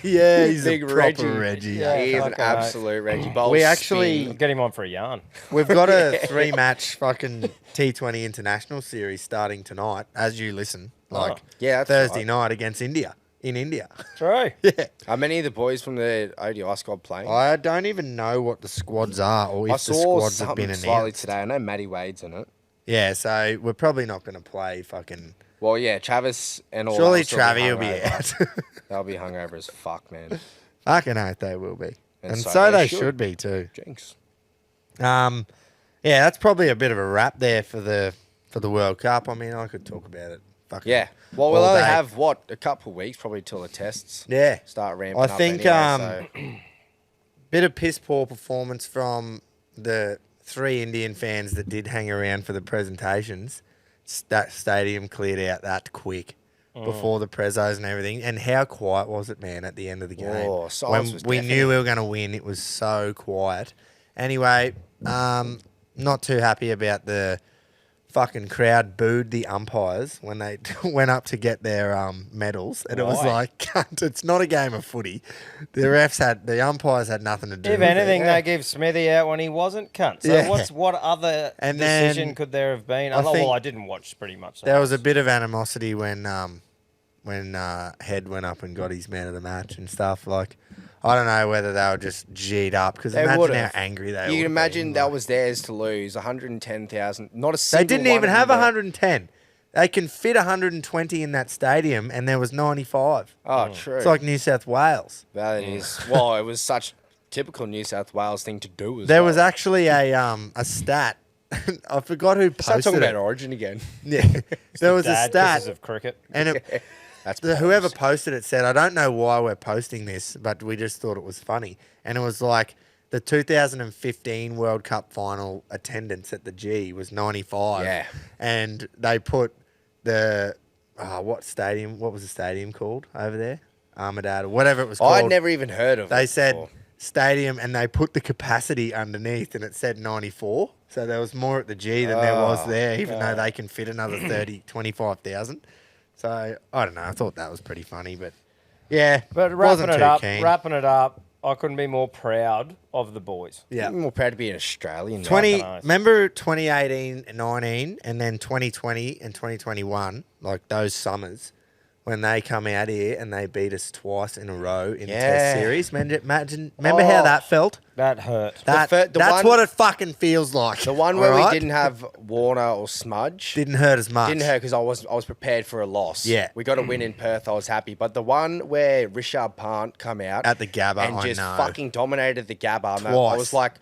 Yeah, he's Big a proper Reggie. Reggie. Yeah. He is an fucking oath. absolute Reggie. Bowls We actually- spin. Get him on for a yarn. We've got a 3-match fucking T20 international series starting tonight as you listen. Like Yeah, that's Thursday right. night against India. In India. True. Yeah. Are many of the boys from the ODI squad playing? I don't even know what the squads are or if I the saw squads have been something slightly announced. today. I know Matty Wade's in it. Yeah, so we're probably not going to play fucking... Well, yeah, Travis and all. Surely that will still Travi will be hungover. out. They'll be hungover as fuck, man. Fucking oath they will be. And And so so they they should. should be too. Jinx. Yeah, that's probably a bit of a wrap there for the World Cup. I mean, I could talk about it. Fucking Yeah. Well, we'll all only day. have a couple of weeks probably till the tests Yeah. start ramping I up. think anyway, so. bit of piss poor performance from the 3 Indian fans that did hang around for the presentations. That stadium cleared out that quick before the prezos and everything. And how quiet was it, man, at the end of the game? Oh, silence was we deafening. knew we were going to win, it was so quiet. Anyway, not too happy about the fucking crowd booed the umpires when they went up to get their medals, and it was Why? like, cunt, it's not a game of footy. The umpires had nothing to do If with anything, it. they give Smithy out when he wasn't cunt. So Yeah. what other And decision then could there have been? I think I didn't watch pretty much. There was a bit of animosity when Head went up and got his man of the match and stuff. Like, I don't know whether they were just G'd up because They imagine would've. how angry they. You would've can imagine been, that like. was theirs to lose. 110,000. Not a They single didn't one even of have them there. 110. They can fit 120 in that stadium, and there was 95. Oh, true. It's like New South Wales. That is. Well, it was such typical New South Wales thing to do as There well. was actually a stat. I forgot who Start posted talking it. about Origin again. Yeah, there was a Dad stat, pisses of cricket. and it, That's whoever posted it said, I don't know why we're posting this, but we just thought it was funny. And it was like the 2015 World Cup final attendance at the G was 95. Yeah. And they put the, what was the stadium called over there? Armadale, or whatever it was called. I'd never even heard of it. They said before. stadium, and they put the capacity underneath, and it said 94. So there was more at the G than there was there, even though they can fit another 25,000. So I don't know. I thought that was pretty funny, but yeah, But wasn't too keen. wrapping it up, I couldn't be more proud of the boys. Yeah. I'm more proud to be an Australian. now. 20. nice. Remember 2018 and 19, and then 2020 and 2021, like those summers when they come out here and they beat us twice in a row in the Yeah. Test series. Remember how that felt? That hurt. That, the that's one- what it fucking feels like. The one where alright? we didn't have Warner or Smudge didn't hurt as much. didn't hurt because I was prepared for a loss. Yeah. we got a win in Perth. I was happy, but the one where Richard Pant come out At the Gabba, and I just know. fucking dominated the Gabba, man, I Twice. was like,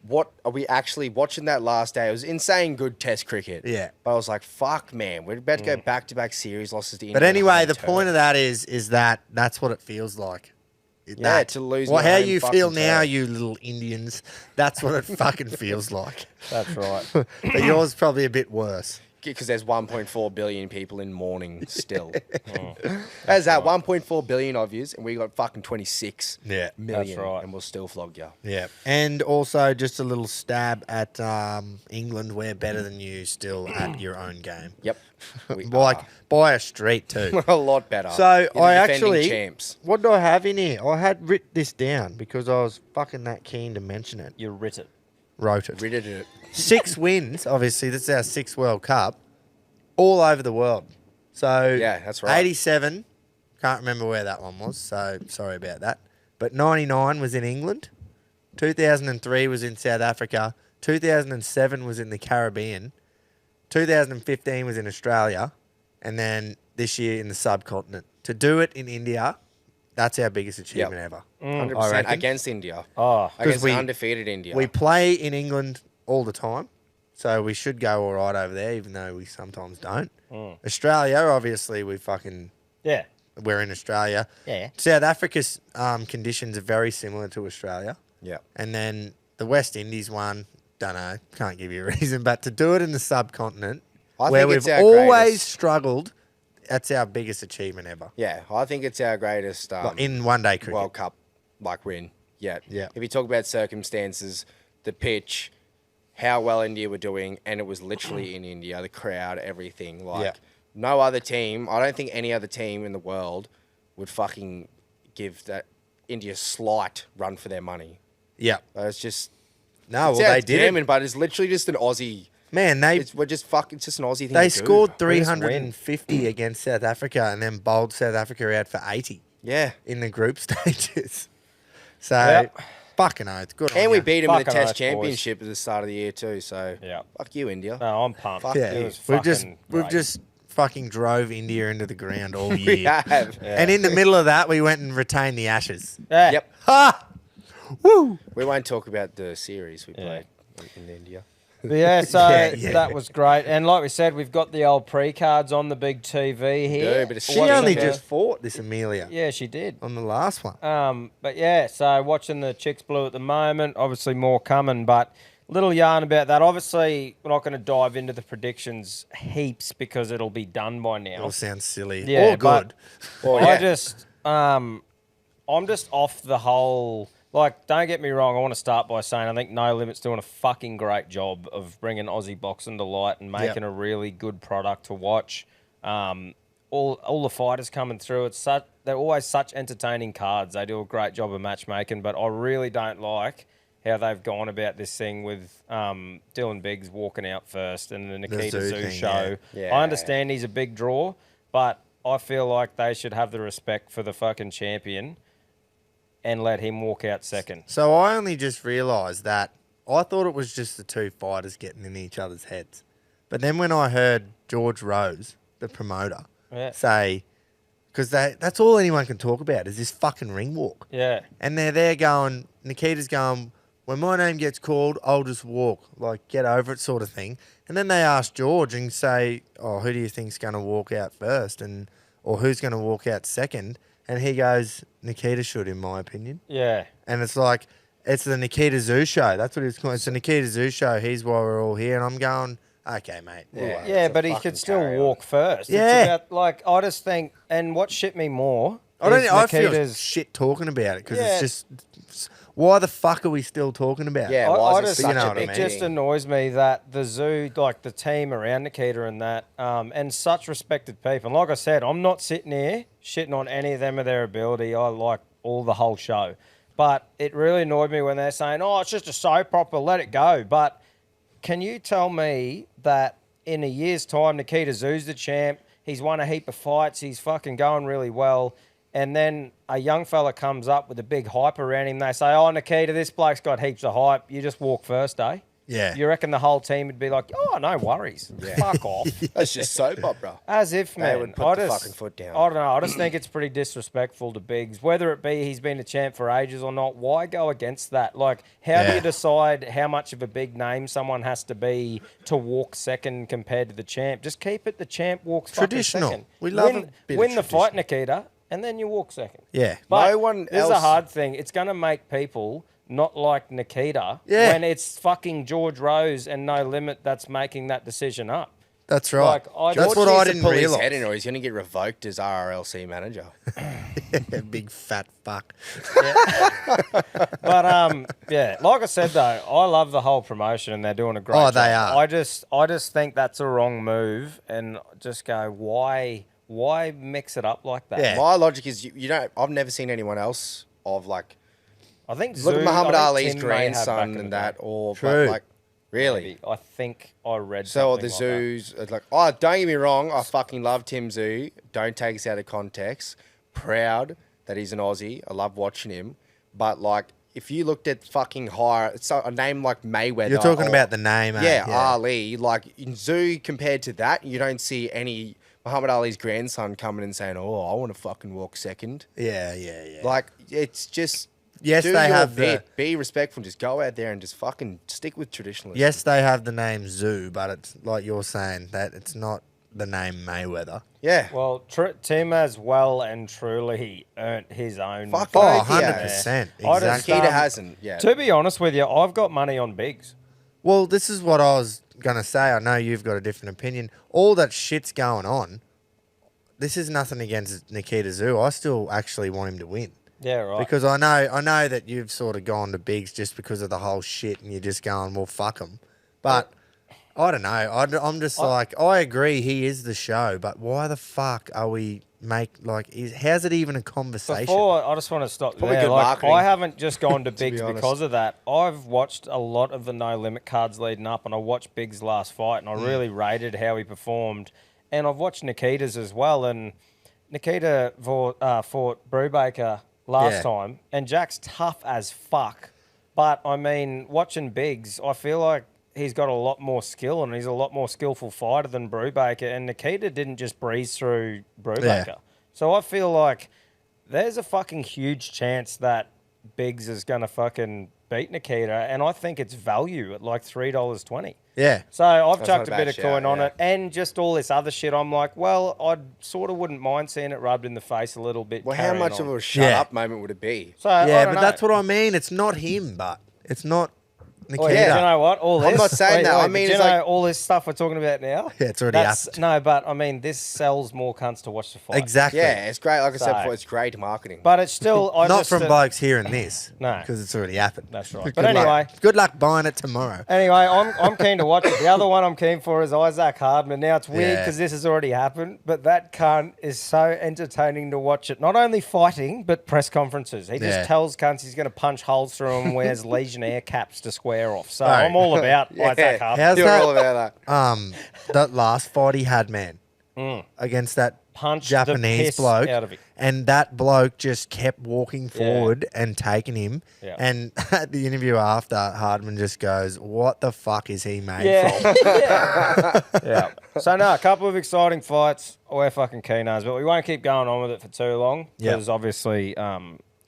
what are we actually watching that last day? It was insane good test cricket. Yeah. But I was like, fuck, man. We're about to go back-to-back series losses to India. But anyway, the home point turf. of that is that that's what it feels like. Yeah, to lose Well, your how home you fucking feel now, turf. you little Indians, that's what it fucking feels like. That's right. But yours is probably a bit worse. Because there's 1.4 billion people in mourning still. There's that 1.4 billion of yous, and we got fucking 26 Yeah. million, That's right. and we'll still flog you. Yeah. And also just a little stab at England. We're better than you still at your own game. Yep. We Like are. by a street too. a lot better. So You're the I defending actually, champs. what do I have in here? I had written this down because I was fucking that keen to mention it. You writ it. Wrote it. Ridded it. 6 wins, obviously. That's our 6th World Cup, all over the world. So Yeah, that's right. 87, can't remember where that one was, so sorry about that. But 99 was in England. 2003 was in South Africa. 2007 was in the Caribbean. 2015 was in Australia. And then this year in the subcontinent. To do it in India, that's our biggest achievement ever. 100% I reckon. against India. Oh, Against we- an undefeated India. We play in England all the time, so we should go all right over there, even though we sometimes don't. Australia, obviously, yeah. we're in Australia. Yeah. South Africa's conditions are very similar to Australia. yeah. And then the West Indies one, don't know, can't give you a reason, but to do it in the subcontinent, I where think we've it's our always greatest- struggled, that's our biggest achievement ever. Yeah, I think it's our greatest Like in one-day cricket. World Cup win yet. Yeah. If you talk about circumstances, the pitch, how well India were doing, and it was literally in India, the crowd, everything. Like Yeah. no other team, I don't think any other team in the world would fucking give that India slight run for their money. Yeah. It's just No, it's well, they our did German, it. but it's literally just an Aussie. Man, It's just an Aussie thing. they to do. scored We just 350 against South Africa and then bowled South Africa out for 80 Yeah. in the group stages. So, Yep. fucking oath. Good on And we ya. beat them in the Fucking Test oath, boys. Championship at the start of the year too. So Yeah. fuck you, India. No, I'm pumped. Fuck Yeah, you. was we've just fucking we've great. just fucking drove India into the ground all We year. have. And in the middle of that, we went and retained the Ashes. Yeah. Yep. Ha! Woo! We won't talk about the series we Yeah. played in India. But yeah, so Yeah. that was great. And like we said, we've got the old pre-cards on the big TV here. but it's She Watching only her. just fought this Amelia Yeah, she did. on the last one. But yeah, so watching the Chicks Blue at the moment, obviously more coming, but little yarn about that. Obviously, we're not going to dive into the predictions heaps because it'll be done by It now. all sounds silly. Yeah, All good. Well, I yeah. just, I'm just off the whole. Like, don't get me wrong. I want to start by saying I think No Limit's doing a fucking great job of bringing Aussie boxing to light and making a really good product to watch. All the fighters coming through. They're always such entertaining cards. They do a great job of matchmaking, but I really don't like how they've gone about this thing with Dylan Biggs walking out first and the Nikita Zoo Zoo thing, show. yeah. I understand he's a big draw, but I feel like they should have the respect for the fucking champion and let him walk out second. So I only just realised that I thought it was just the two fighters getting in each other's heads. But then when I heard George Rose, the promoter, Yeah. say, because that's all anyone can talk about is this fucking ring walk. Yeah. And they're there going, Nikita's going, when my name gets called, I'll just walk, like get over it sort of thing. And then they ask George and say, oh, who do you think's going to walk out first? Or who's going to walk out second? And he goes, Nikita should, in my opinion. Yeah. And it's like, it's the Nikita Zoo show. That's what it's called. It's the Nikita Zoo show. He's why we're all here. And I'm going, okay, mate. we'll Yeah. wait." Yeah, It's a but he fucking could still carry on. walk first. Yeah. It's about, I just think, and what shit me more I feel Nikita's... shit talking about it because Yeah. it's just, why the fuck are we still talking about Yeah, it? why I is it just, such you know a what I big mean. It just thing? annoys me that the zoo, like the team around Nikita and that, and such respected people. And like I said, I'm not sitting here shitting on any of them or their ability. I like the whole show. But it really annoyed me when they're saying, oh, it's just a soap opera, let it go. But can you tell me that in a year's time, Nikita Zoo's the champ, he's won a heap of fights, he's fucking going really well, and then a young fella comes up with a big hype around him. They say, oh, Nikita, this bloke's got heaps of hype. You just walk first, eh? Yeah. You reckon the whole team would be like, oh, no worries. Fuck off. That's just soap opera. As if, They man. would put the fucking foot down. I don't know. I just think it's pretty disrespectful to Biggs. Whether it be he's been a champ for ages or not, why go against that? Like, how do you decide how much of a big name someone has to be to walk second compared to the champ? Just keep it the champ walks Traditional. fucking second. We love a bit of Win the fight, tradition. Nikita, and then you walk second. Yeah. But No one this is a else- hard thing. It's going to make people not like Nikita Yeah. when it's fucking George Rose and No Limit that's making that decision up. That's right. Like, That's George what I needs to didn't pull his head in, realise. or he's going to get revoked as RLC manager. Big fat fuck. But yeah, like I said though, I love the whole promotion and they're doing a great Oh, job. they are. I just think that's a wrong move and just go, why mix it up like that? Yeah. My logic is you don't. I've never seen anyone else of like I think look at Zoo- Muhammad I think Ali's Tim may have back grandson in the and day. that, or True. but like really. Maybe. I think I read So something the like zoos, it's like, oh, don't get me wrong, I fucking love Tim Zoo. Don't take us out of context. Proud that he's an Aussie. I love watching him. But like, if you looked at fucking higher, it's a name like Mayweather. You're talking or- about the name, eh? yeah, Ali. Like in Zoo, compared to that, you don't see any Muhammad Ali's grandson coming and saying, "Oh, I want to fucking walk second." Yeah, yeah, yeah. Like it's just. Yes, do they your have the- bit. Be respectful. Just go out there and just fucking stick with traditionalism. Yes, they have the name Zoo, but it's like you're saying that it's not the name Mayweather. Yeah. Well, Tim has well and truly earned his own. Fuck Oh, oath, 100%. I just, Exactly. Nikita hasn't. Yeah. To be honest with you, I've got money on Biggs. Well, this is what I was going to say. I know you've got a different opinion. All that shit's going on. This is nothing against Nikita Zoo. I still actually want him to win. Yeah, right. Because I know that you've sort of gone to Biggs just because of the whole shit and you're just going, well, fuck him. But I don't know. I'm just like, I agree he is the show, but why the fuck are we how's it even a conversation? Before, I just want to stop Probably there. good Like, marketing, I haven't just gone to be Biggs honest. because of that. I've watched a lot of the No Limit cards leading up, and I watched Biggs' last fight, and I really rated how he performed. And I've watched Nikita's as well, and Nikita fought Brubaker last Yeah. time, and Jack's tough as fuck. But, I mean, watching Biggs, I feel like he's got a lot more skill, and he's a lot more skillful fighter than Brubaker, and Nikita didn't just breeze through Brubaker. Yeah. So I feel like there's a fucking huge chance that Biggs is going to fucking beat Nikita, and I think it's value at like $3.20. Yeah. So I've That's chucked a not a bit bad of coin shout, on yeah. it, and just all this other shit. I'm like, well, I sort of wouldn't mind seeing it rubbed in the face a little bit. Well, how carrying much on. of a shut Yeah. up moment would it be? So, I Yeah, don't but know. that's what I mean. It's not him, but it's not Nikita. Well, yeah, do you know what? All this. I'm not saying that. I mean, do you it's know like- all this stuff we're talking about now? Yeah, it's already happened. No, but I mean, this sells more cunts to watch the fight. Exactly. Yeah, it's great. Like I said So- before, it's great marketing. But it's still Not from blokes hearing this. No. Because it's already happened. That's right. Good But luck. anyway. Good luck buying it tomorrow. Anyway, I'm keen to watch it. The other one I'm keen for is Isaac Hardman. Now, it's weird Yeah. because this has already happened, but that cunt is so entertaining to watch it. Not only fighting, but press conferences. He just Yeah. tells cunts he's going to punch holes through them, wears Legionnaire caps to square off. So Right. I'm all about Isaac Hardman. How's You're that? all about that. That last fight he had, man, against that Punched the Japanese piss bloke, out of him. and that bloke just kept walking forward and taking him. Yeah. And at the interview after, Hardman just goes, "What the fuck is he made Yeah. from?" Yeah. So, no, a couple of exciting fights. We're fucking keen as, but we won't keep going on with it for too long Yep. because obviously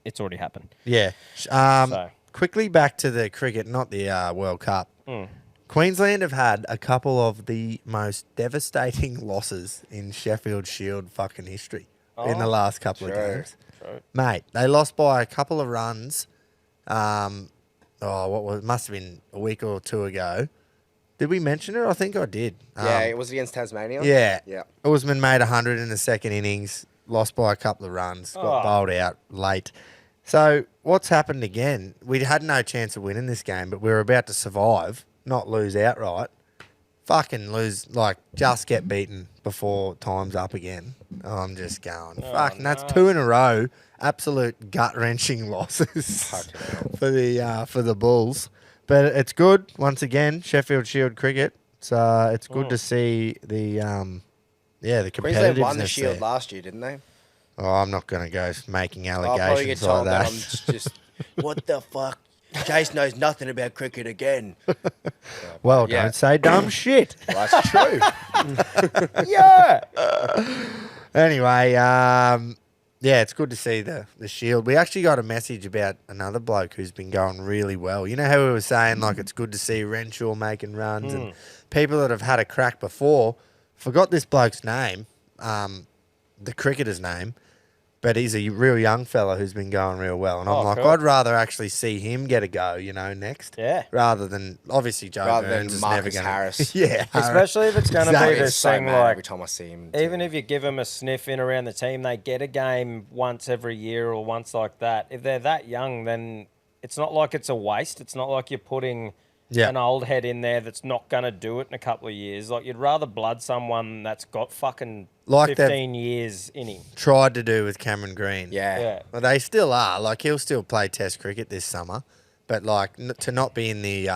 it's already happened. Yeah. So. Quickly back to the cricket, not the World Cup. Mm. Queensland have had a couple of the most devastating losses in Sheffield Shield fucking history in the last couple of True. games. True. Mate, they lost by a couple of runs. Must have been a week or two ago. Did we mention it? I think I did. Yeah, it was against Tasmania. Yeah. Yeah. Usman made 100 in the second innings, lost by a couple of runs, got Oh. bowled out late. So what's happened again? We had no chance of winning this game, but we were about to survive, not lose outright. Fucking lose, just get beaten before time's up again. I'm just going, fuck, and that's no. 2 in a row. Absolute gut-wrenching losses for the Bulls. But it's good, once again, Sheffield Shield cricket. So it's good to see the competitiveness Queensland won the Shield there. last year, didn't they? Oh, I'm not going to go making I'll probably get allegations like told that that. I'm just what the fuck? Jace knows nothing about cricket again. Well, Yeah. don't say dumb shit. Well, that's true. Yeah. Anyway, yeah, it's good to see the Shield. We actually got a message about another bloke who's been going really well. You know how we were saying, like, it's good to see Renshaw making runs and people that have had a crack before. Forgot this bloke's name, the cricketer's name, but he's a real young fella who's been going real well. And I'm like, cool. I'd rather actually see him get a go, you know, next. Yeah. Rather than, obviously, Joe Rather Burns than is never Marcus going to... Harris. Yeah. Especially if it's going to Exactly. be I'm this so thing mad like, every time I see him. even if you give them a sniff in around the team, they get a game once every year or once like that. If they're that young, then it's not like it's a waste. It's not like you're putting Yeah. an old head in there that's not going to do it in a couple of years. Like, you'd rather blood someone that's got fucking Like they've- 15 years in him. tried to do with Cameron Green. Yeah. Yeah. Well, they still are. Like, he'll still play Test cricket this summer, but like to not be in the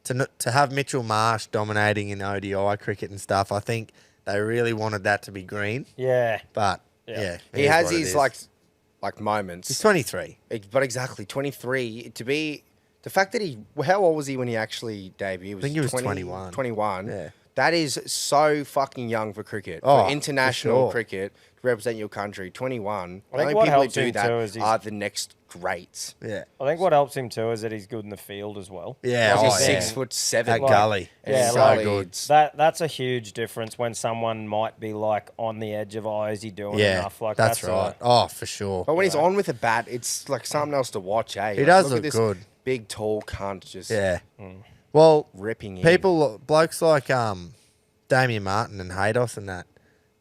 to have Mitchell Marsh dominating in ODI cricket and stuff. I think they really wanted that to be Green, Yeah. but Yeah. yeah, He it is has what it his is. like moments. He's 23. But exactly, 23. To be the fact that how old was he when he actually debuted? I think he was 21. 21. Yeah. That is so fucking young for cricket. Oh, For for international sure. cricket to represent your country. 21. I think Only what people who helps do him that too is he's- are the next greats. Yeah, I think what helps him too is that he's good in the field as well. yeah. Like oh, he's yeah. 6'7". At Like- gully. And Yeah, he's so like- good. That's a huge difference when someone might be like on the edge of, oh, is he doing Yeah, enough? Like that's right. Oh, for sure. But when he's on with a bat, it's like something else to watch, eh? He Like, does at look this good. Big, tall cunt just Yeah. Well, ripping in. blokes like Damien Martin and Haydos and that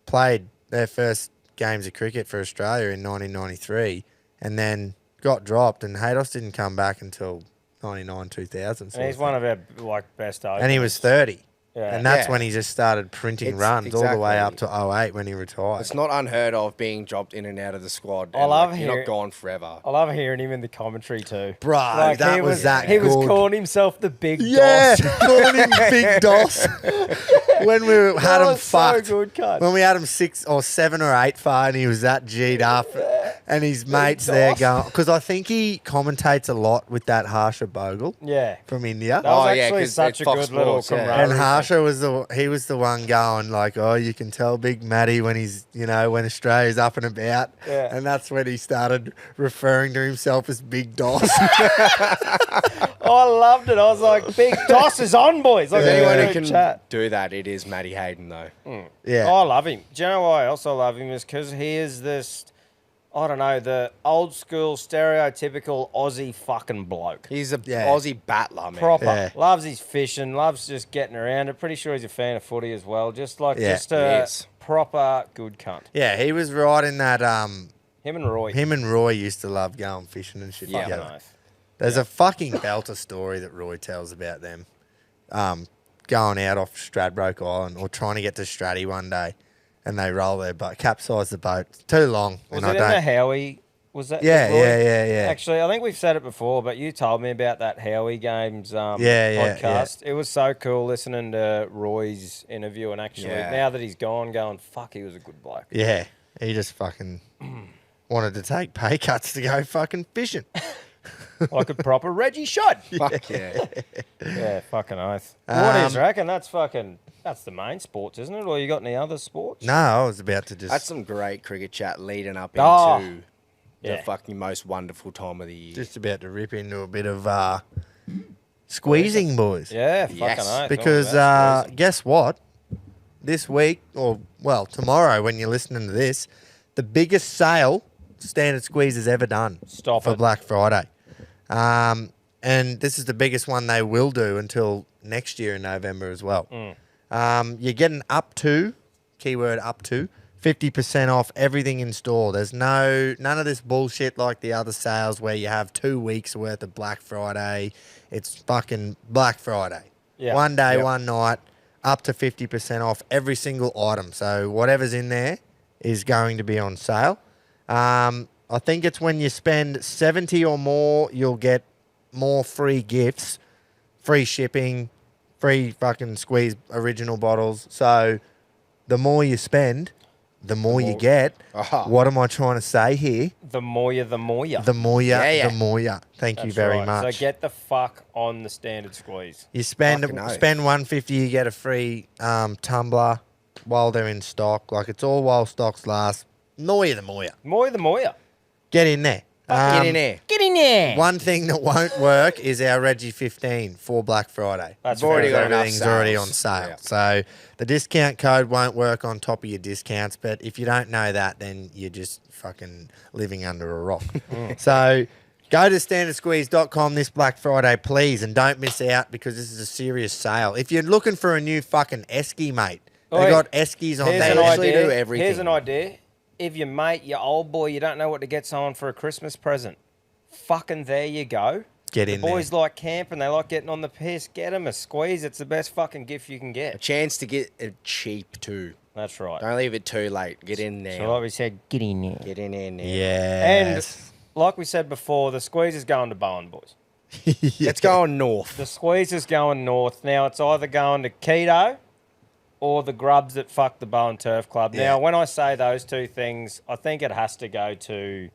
played their first games of cricket for Australia in 1993 and then got dropped, and Haydos didn't come back until 99, 2000. And he's one of our like best openers. And he was 30. Yeah. And that's Yeah. when he just started printing It's- runs all the way up exactly. to 08 when he retired. It's not unheard of being dropped in and out of the squad. I and, love like, you're hearing- not gone forever. I love hearing him in the commentary too. Bro, that he was that He was good. calling himself the big Yeah, doss. calling him Big Doss. When we had That him was so fucked. good, cunt. When we had him 6 or 7 or 8 far and he was that G'd up and his mates there Doss. going... Because I think he commentates a lot with that Harsha Bogle Yeah. from India. That was Oh, yeah, actually 'cause such at a Fox good little Sports, yeah. camaraderie. And Harsha was the one going like, oh, you can tell Big Matty when he's, when Australia's up and about. Yeah. And that's when he started referring to himself as Big Doss. Oh, I loved it. I was like, big doss is on, boys. Like, Yeah. Anyone anyone who can chat. do that, it is Matty Hayden, though. yeah. Oh, I love him. Do you know why I also love him? Is because he is this, I don't know, the old school, stereotypical Aussie fucking bloke. He's a Yeah. Aussie battler, man. Proper. Yeah. Loves his fishing, loves just getting around. I'm pretty sure he's a fan of footy as well. Just like, Yeah. just He a is. proper good cunt. Yeah, he was right in that... Him and Roy. Him and Roy used to love going fishing and shit Yeah. Fucking together. oath. There's a fucking belter story that Roy tells about them going out off Stradbroke Island or trying to get to Stratty one day, and they roll their boat, capsize the boat. It's too long. Was and it I in the don't. Howie? Was that? Yeah, with Roy? yeah. Actually, I think we've said it before, but you told me about that Howie Games Yeah, podcast. It was so cool listening to Roy's interview, and actually, Yeah. now that he's gone, going, fuck, he was a good bloke. Yeah, he just fucking wanted to take pay cuts to go fucking fishing. Like a proper Reggie should. Fuck yeah. Yeah, fucking oath. What is, Um, reckon? That's the main sports, isn't it? Or you got any other sports? No, I was about to just That's some great cricket chat leading up Oh, into the yeah. fucking most wonderful time of the year. just about to rip into a bit of squeezing, boys. Yeah, fucking Yes. oath. Because All about squeezing. guess what? This week, or well, tomorrow when you're listening to this, the biggest sale Standard Squeeze has ever done Stop for it. Black Friday. And this is the biggest one they will do until next year in November as well. You're getting up to, keyword up to, 50% off everything in store. There's none of this bullshit like the other sales where you have 2 weeks worth of Black Friday. It's fucking Black Friday. Yeah. One day, Yep. one night, up to 50% off every single item. So whatever's in there is going to be on sale. I think it's when you spend 70 or more, you'll get more free gifts, free shipping, free fucking Squeeze original bottles. So the more you spend, the more you get. What am I trying to say here? The more you, the more you. The more you, Yeah. the more you. Thank you That's very right. much. So get the fuck on the standard squeeze. You spend Fucking oath. spend $150, you get a free tumbler while they're in stock. Like, it's all while stocks last. More you, the more you. More you, the more you. Get in there. Get in there. Get in there. One thing that won't work is our Reggie 15 for Black Friday. That's We've already fair. got enough Everything's already on sales. sale. Yeah. So the discount code won't work on top of your discounts. But if you don't know that, then you're just fucking living under a rock. So go to standardsqueeze.com this Black Friday, please, and don't miss out because this is a serious sale. If you're looking for a new fucking esky, mate, they Oi, got eskies on Here's there. an actually idea. do everything. Here's an idea. If your mate, your old boy, you don't know what to get someone for a Christmas present, fucking there you go. Get in The boys there. like camping. They like getting on the piss. Get them a squeeze. It's the best fucking gift you can A get. chance to get it cheap too. That's right. Don't leave it too late. Get in there. So like we said, get in there. Get in there now. Yeah. And like we said before, the squeeze is going to Bowen, boys. Let's go on north. The squeeze is going north. Now it's either going to Keto or the grubs that fuck the Bowen Turf Club. Yeah. Now, when I say those two things, I think it has to go to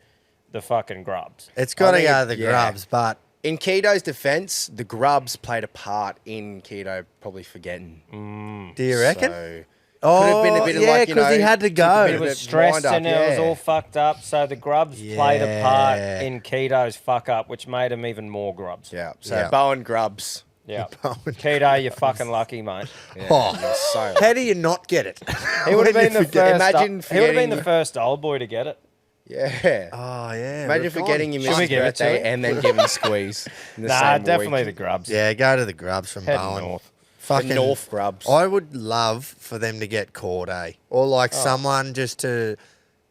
the fucking grubs. It's got to think go it- to the yeah. grubs, but In Keto's defense, the grubs played a part in Keto probably forgetting. do you reckon? So, Oh, could have been a bit of yeah, like, you know, he had to took a go. bit He of was a stressed wind-up, and it was yeah. all fucked up. So the grubs played a part Yeah. in Keto's fuck up, which made him even more grubs. Yeah. So Yeah. Bowen grubs. Yeah. Bowen Keto, you're fucking lucky, mate. Yeah, Oh. you're so How do you not get it? He would have When been you the forget- first. Imagine He would have been forgetting- the first old boy to get it. yeah. Oh, yeah. Imagine refine. forgetting your Should we missus' give it to birthday him? and then giving squeeze. In the Nah, same definitely week. the grubs. Yeah, go to the grubs from Head Bowen. north. Fucking The North grubs. I would love for them to get caught, or like someone just to.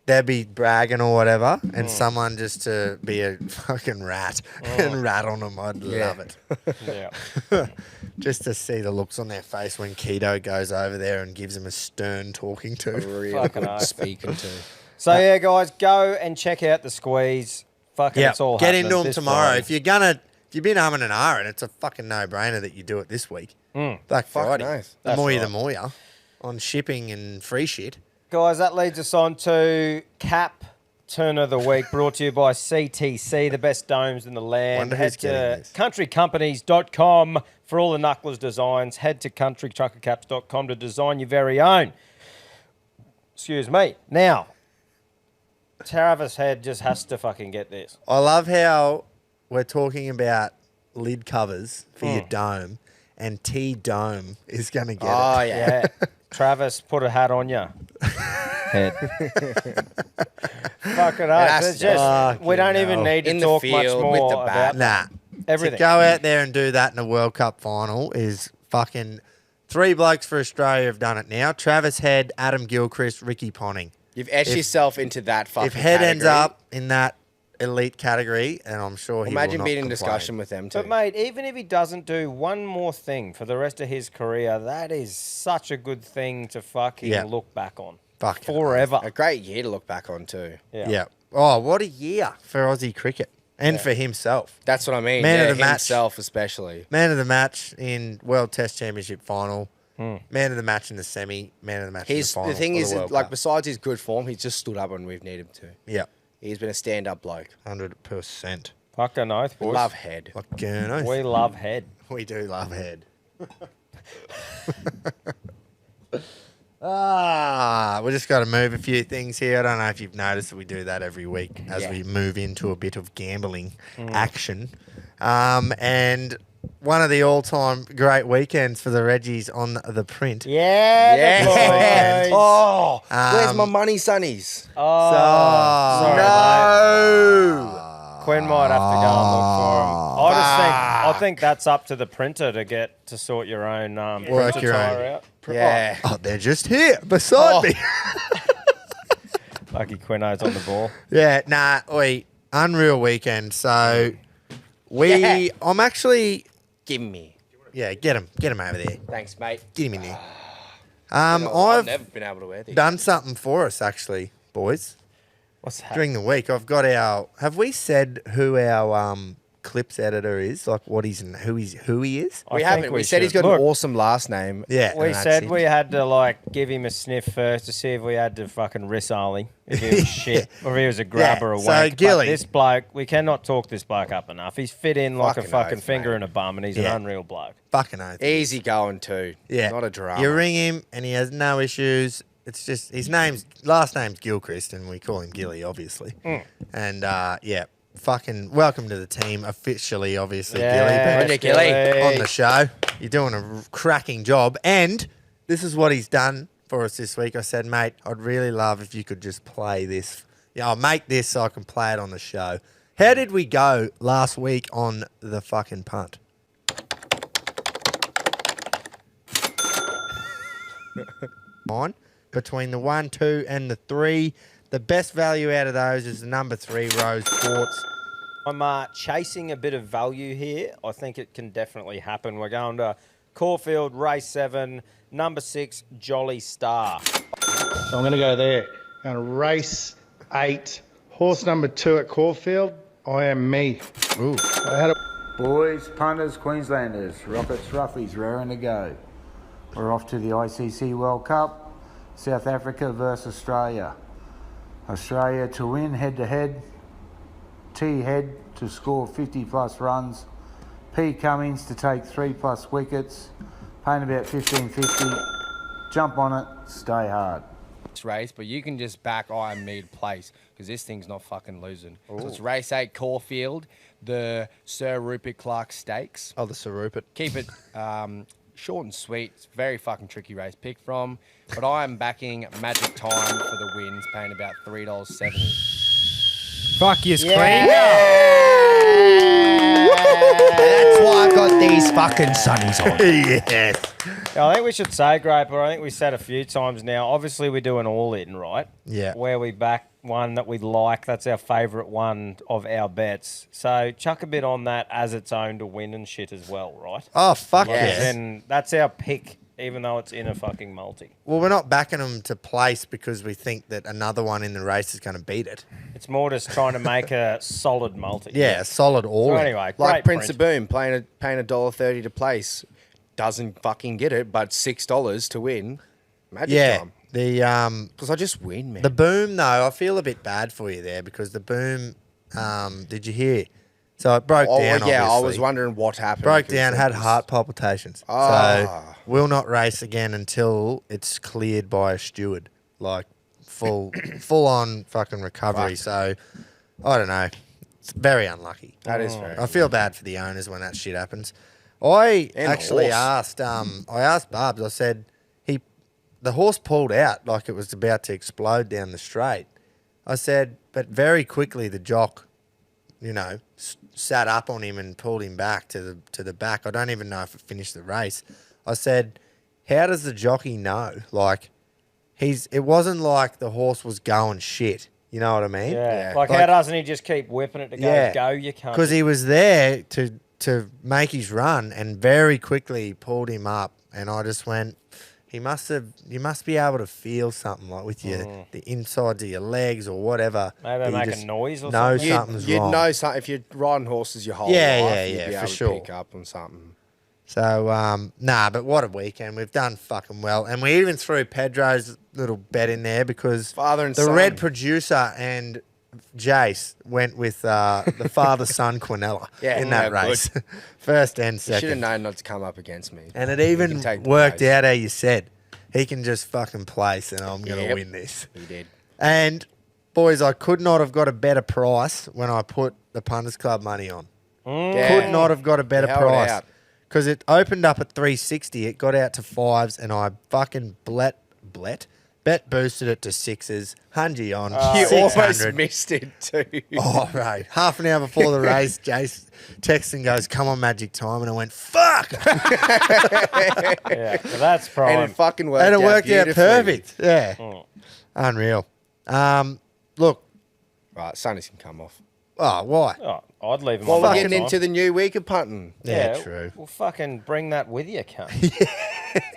They'd be bragging or whatever, and someone just to be a fucking rat and rat on them. I'd love it. Yeah. Just to see the looks on their face when Keto goes over there and gives them a stern talking to. Real Fucking good oath. speaking to. So yeah, guys, go and check out the squeeze. Fucking, Yeah, it's all get happening into them this tomorrow. Friday. If you've been umming and ahhing, it's a fucking no-brainer that you do it this week. Black Friday. oath. The That's more you, the right. more you. On shipping and free shit. Guys, that leads us on to Cap Turn of the Week, brought to you by CTC, the best domes in the land. Wonder Head who's getting to this. countrycompanies.com for all the knucklers designs. Head to countrytruckercaps.com to design your very own. Excuse me. Now, Travis Head just has to fucking get this. I love how we're talking about lid covers for your dome, and T-Dome is going to get Oh, it. yeah. Yeah. Travis, put a hat on you. Head. Fucking has us. It's to. just, we don't Fucking even hell. need to In the talk much field, more with the bat. about Nah. everything. To go out there and do that in a World Cup final is fucking... 3 blokes for Australia have done it now. Travis Head, Adam Gilchrist, Ricky Ponting. You've etched yourself into that fucking If Head ends category. up in that elite category, and I'm sure he Imagine will being not in complain. discussion with them too. But mate, even if he doesn't do one more thing for the rest of his career, that is such a good thing to fucking Yeah. look back on. Fucking Forever. A great year to look back on too. Yeah. Oh, what a year for Aussie cricket and for himself. That's what I mean. Man of yeah, the match. himself especially. Man of the match in World Test Championship final. Man of the match in the semi. Man of the match in the He's final. the thing of is, World like Cup. besides his good form, he's just stood up when we've needed him to. Yeah, He's been a stand-up bloke. 100%. Fucking oath, boys. Love Head. Like Gurno. We love Head. We do love Head. we just got to move a few things here. I don't know if you've noticed that we do that every week as Yeah. we move into a bit of gambling action. And one of the all-time great weekends for the Reggies on the print. Yeah, Yes. the boys. Oh, where's Um, my money, sonnies? Oh, So- sorry, mate. No. Quinn might have to go and look for him. I think that's up to the printer to get to sort your own Work printer your own. tire out. Yeah. Oh, they're just here beside me. Lucky Quino's on the ball. Yeah, nah, unreal weekend. So Yeah. I'm actually, Give me. get him over there. Thanks, mate. Get him in there. I've I've never been able to wear these. done something for us actually, boys. What's that? During the week, I've got have we said who our clips editor is, like what he's who he is. We haven't. We said he's got an awesome last name. Yeah, We said we had to like give him a sniff first to see if we had to fucking risole him, if he was shit or if he was a grabber or so wank. Gilly- But this bloke, we cannot talk this bloke up enough. He's fit in like a Fucking fucking oath, finger mate. in a bum, and he's an unreal bloke. Fucking oath. Easy going too. Yeah, Not a drama. You ring him and he has no issues. It's just his last name's Gilchrist, and we call him Gilly, obviously. And yeah, fucking welcome to the team officially, obviously, Yeah, Gilly. Gilly. On the show, you're doing a cracking job, and this is what he's done for us this week. I said, mate, I'd really love if you could just play this. Yeah, I'll make this so I can play it on the show. How did we go last week on the fucking punt? On between the 1, 2, and the 3. The best value out of those is the number 3, Rose Quartz. I'm chasing a bit of value here. I think it can definitely happen. We're going to Caulfield, race 7, number 6, Jolly Star. So I'm going to go there. Going to race 8, horse number 2 at Caulfield. I am me. Ooh. I had a Boys, punters, Queenslanders, Rockets, Roughies, raring to go. We're off to the ICC World Cup. South Africa versus Australia. Australia to win head-to-head. T Head to score 50-plus runs. P Cummings to take 3+ wickets. Paying about 15.50. Jump on it. Stay hard. Race, but you can just back I am me to place because this thing's not fucking losing. So it's race 8 Caulfield, the Sir Rupert Clarke Stakes. Oh, the Sir Rupert. Keep it short and sweet. It's a very fucking tricky race pick from, but I am backing Magic Time for the wins, paying about $3.70. Fuck you, screen. That's why I got these fucking sunnies on. Yes. Yeah, I think we should say, Graper, I think we said a few times now, obviously we do an all-in, right? Yeah. Where we back one that we like. That's our favourite one of our bets. So chuck a bit on that as its own to win and shit as well, right? Oh, fuck Yes. yes. And that's our pick, even though it's in a fucking multi. Well, we're not backing them to place because we think that another one in the race is going to beat it. It's more just trying to make a solid multi. Yeah, a solid all. So in. anyway, Like great Prince of Boom, paying $1.30 to place. Doesn't fucking get it, but $6 to win. Magic Yeah. Time. Because I just win, man. the boom, though, I feel a bit bad for you there because the boom, did you hear? So it broke down, yeah, I obviously. was wondering what happened. Broke because down, it had was- heart palpitations. Ah. So will not race again until it's cleared by a steward. Like full on fucking recovery. Fuck. So I don't know. It's very unlucky. That is very. I feel bad for the owners when that shit happens. I And the actually horse. asked Barbs, I said, the horse pulled out like it was about to explode down the straight. I said, but very quickly the jock, sat up on him and pulled him back to the back. I don't even know if it finished the race. I said, how does the jockey know? Like, it wasn't like the horse was going shit. You know what I mean? Yeah. Yeah. Like, how doesn't he just keep whipping it to go, you can't. Because he was there to make his run and very quickly pulled him up. And I just went, you must be able to feel something like with the insides of your legs or whatever. Maybe that they you make just a noise or know something. something's You'd wrong. know something if you're riding horses your whole Yeah, life. yeah, you'd yeah, be for able to sure. pick up on something. So, but what a weekend. We've done fucking well. And we even threw Pedro's little bet in there because Father and the son. red producer and Jace went with the father-son Quinella Yeah, in that yeah, race. First and You should have second. known not to come up against me. And it You even can take the worked place. out how you said. He can just fucking place and I'm going to Yep. win this. He did. And, boys, I could not have got a better price when I put the Punters Club money on. Yeah. Could not have got a better You held price. out. Because it opened up at 360, it got out to 5s, and I fucking bet boosted it to 6s, 100 on, You 600. almost missed it too. Oh, right. Half an hour before the race, Jace texts and goes, come on, Magic Time. And I went, fuck. Yeah, so that's And prime. it fucking worked and out it worked out beautifully. perfect. Yeah. Mm. Unreal. Look. Right, Sunnies can come off. Oh, why? Oh, I'd leave him Well, on we're that getting time. into the new week of punting. Yeah, true. Well, fucking bring that with you, cunt.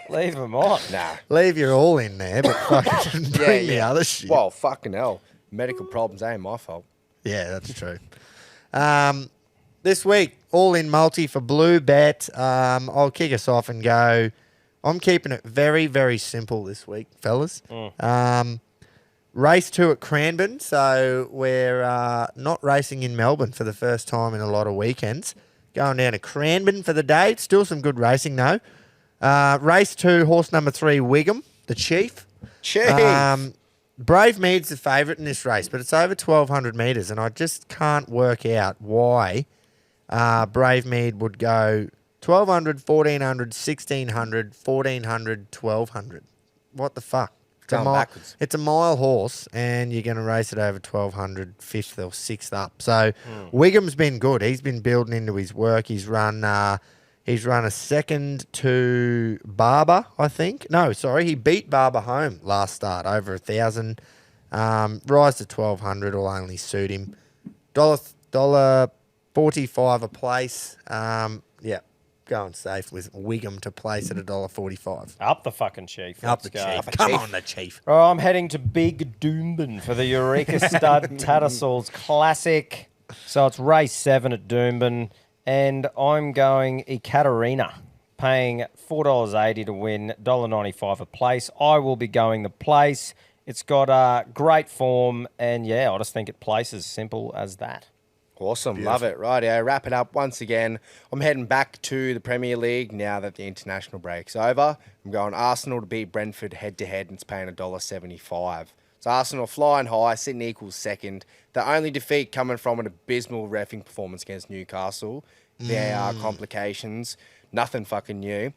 Leave him on. Nah. Leave your all in there, but fucking bring the other shit. Well, fucking hell. Medical problems ain't my fault. Yeah, that's true. this week, all in multi for Blue Bet. I'll kick us off and go. I'm keeping it very, very simple this week, fellas. Race 2 at Cranbourne, so we're not racing in Melbourne for the first time in a lot of weekends. Going down to Cranbourne for the day. Still some good racing, though. Race 2, horse number 3, Wiggum, the Chief. Brave Mead's the favourite in this race, but it's over 1,200 metres, and I just can't work out why Brave Mead would go 1,200, 1,400, 1,600, 1,400, 1,200. What the fuck? Backwards. It's a mile horse, and you're going to race it over 1,200, fifth or sixth up. So Wiggum's been good. He's been building into his work. He's run a second to Barber, I think. No, sorry, he beat Barber home last start over 1,000. Rise to 1,200 will only suit him. $1.45 a place. Going safe with Wiggum to place at $1.45. Up the fucking Chief. Up the Let's go. Chief. Come on, the Chief. Right, I'm heading to Big Doomben for the Eureka Stud Tattersalls Classic. So it's race 7 at Doomben, and I'm going Ekaterina, paying $4.80 to win, $1.95 a place. I will be going the place. It's got great form, and yeah, I just think it places, simple as that. Awesome. Love it. Rightio. Wrap it up once again. I'm heading back to the Premier League now that the international break's over. I'm going Arsenal to beat Brentford head-to-head, and it's paying $1.75. So Arsenal flying high, sitting equals second. The only defeat coming from an abysmal reffing performance against Newcastle. VAR complications. Nothing fucking new.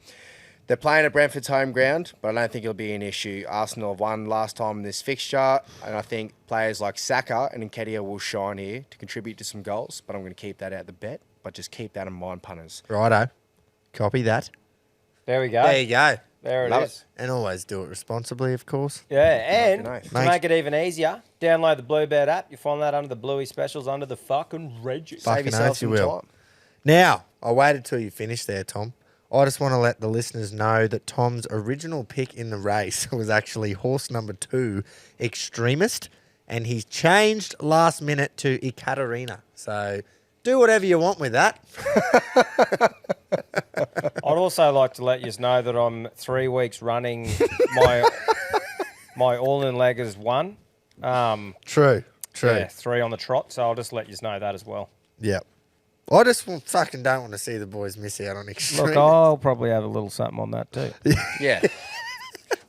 They're playing at Brentford's home ground, but I don't think it'll be an issue. Arsenal have won last time in this fixture, and I think players like Saka and Nketiah will shine here to contribute to some goals, but I'm going to keep that out of the bet, but just keep that in mind, punters. Righto. Copy that. There we go. There you go. There it Love is. And always do it responsibly, of course. Yeah, and Fucking oath. to make it even easier, download the Bluebird app. You find that under the Bluey specials under the fucking Reggies. Fuck. Save Fucking yourself oath you some will. time. Now, I waited till you finished there, Tom. I just want to let the listeners know that Tom's original pick in the race was actually horse number 2, Extremist, and he's changed last minute to Ekaterina. So do whatever you want with that. I'd also like to let you know that I'm 3 weeks running my all-in leg as 1. True. Yeah, 3 on the trot, so I'll just let you know that as well. Yep. I just fucking don't want to see the boys miss out on Extreme. Look, I'll probably have a little something on that too. Yeah.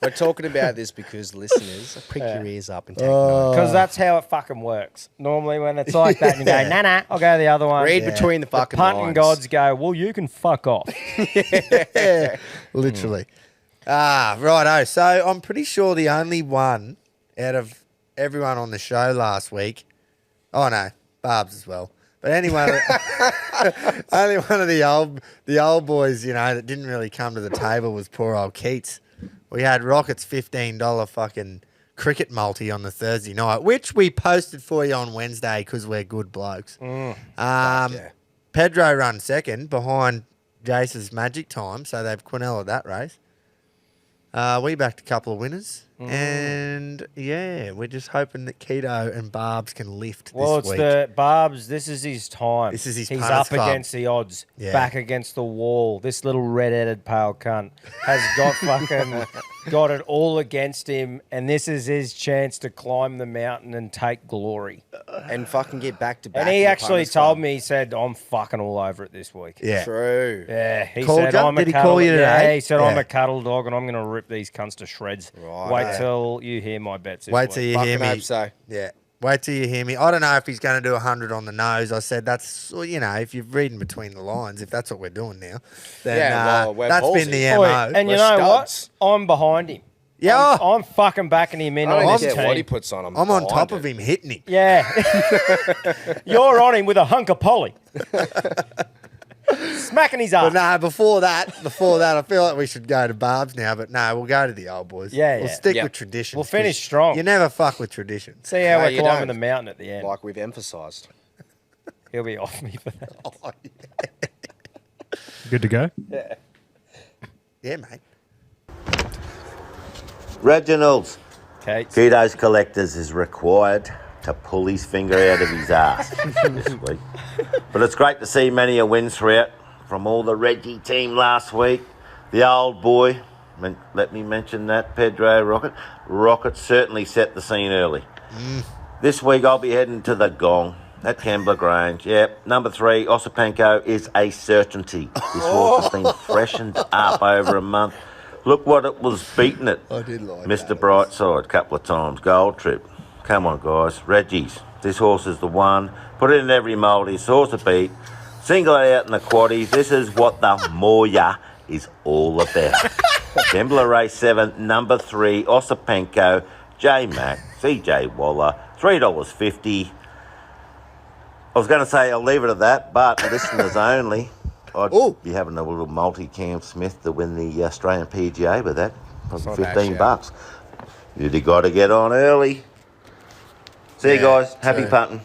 We're talking about this because listeners, prick your ears up and take note. Because that's how it fucking works. Normally when it's like that, you go, nah, I'll go the other one. Read between the fucking Punting lines. gods go, well, you can fuck off. Yeah, literally. Righto. So I'm pretty sure the only one out of everyone on the show last week, oh no, Barb's as well. But anyone, only one of the old boys, you know, that didn't really come to the table was poor old Keats. We had Rocket's $15 fucking cricket multi on the Thursday night, which we posted for you on Wednesday because we're good blokes. Pedro run second behind Jace's Magic Time, so they've Quinella that race. We backed a couple of winners. And, yeah, we're just hoping that Keto and Barbs can lift Well, this it's week. the Barbs. This is his time. This is his He's punters up club. against the odds, Yeah. back against the wall. This little red-headed pale cunt has got got it all against him, and this is his chance to climb the mountain and take glory. And fucking get back to back. And he in the actually punters told club. me, he said, I'm fucking all over it this week. Yeah. True. Yeah, he Called said, you? I'm a Did he cattle call you Yeah, today? he said, I'm Yeah. a cattle dog, and I'm going to rip these cunts to shreds. Right. Wait till you hear my bets this Wait week. till you Fucking hear me. hope so. Yeah. Wait till you hear me. I don't know if he's going to do 100 on the nose. I said that's, you know, if you're reading between the lines, if that's what we're doing now, then Yeah, well, we're that's been ballsy. the Oi, MO. and you We're know studs. what? I'm behind him. Yeah. I'm fucking backing him in I on don't his care team. what he puts on. I'm on top of him, hitting him. Yeah. You're on him with a hunk of poly. Smacking his But ass. no, before that, I feel like we should go to Barb's now. But no, we'll go to the old boys. Yeah, We'll yeah. stick Yeah. with tradition. We'll finish strong. You never fuck with traditions. See how No, we're you climbing don't. the mountain at the end. Like we've emphasised. He'll be off me for that. Oh, Good to go? yeah, mate. Reginald's Okay. Kudos Collectors is required to pull his finger out of his ass this week. But it's great to see many a win throughout from all the Reggie team last week. The old boy, let me mention that, Pedro Rocket. Rocket certainly set the scene early. This week I'll be heading to the Gong at Kembla Grange. Yep, number 3, Osipenko is a certainty. This horse has been freshened up over a month. Look what it was beating it. I did like Mr. Brightside a couple of times. Gold Trip. Come on, guys. Reggies. This horse is the one. Put it in every mould. It's horse to beat. Single it out in the quaddies. This is what the Moya is all about. Kembla Race 7, number 3, Osipenko, J Mac, CJ Waller, $3.50. I was going to say I'll leave it at that, but listeners only. I'd be having a little multi-Cam Smith to win the Australian PGA with that. Probably $15. You've got to get on early. See you guys. Happy punting.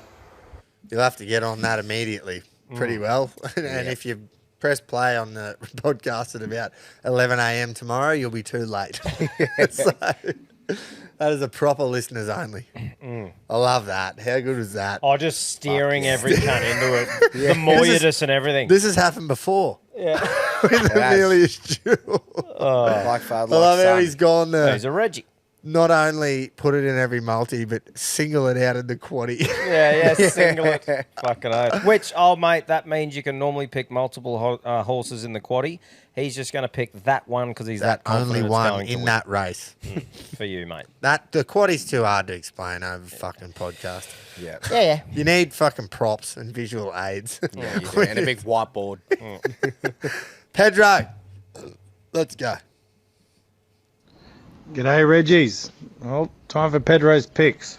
You'll have to get on that immediately pretty well. And if you press play on the podcast at about 11 a.m. tomorrow, you'll be too late. So that is a proper listeners only. I love that. How good is that? Oh, just steering every cunt into it. The Moyadus and everything. This has happened before. Yeah. With Amelia's Jewel. Like father, I love like how son. he's gone there. He's a Reggie. Not only put it in every multi, but single it out in the quaddie. Yeah, single it. Fucking oath. Which, oh, mate, that means you can normally pick multiple horses in the quaddie. He's just going to pick that one because he's that only confident it's one going to in win. that race. For you, mate. The quaddie's too hard to explain over fucking podcast. Yeah. You need fucking props and visual aids. Yeah, you do. And a big whiteboard. Pedro, let's go. G'day, Reggies. Well, time for Pedro's picks.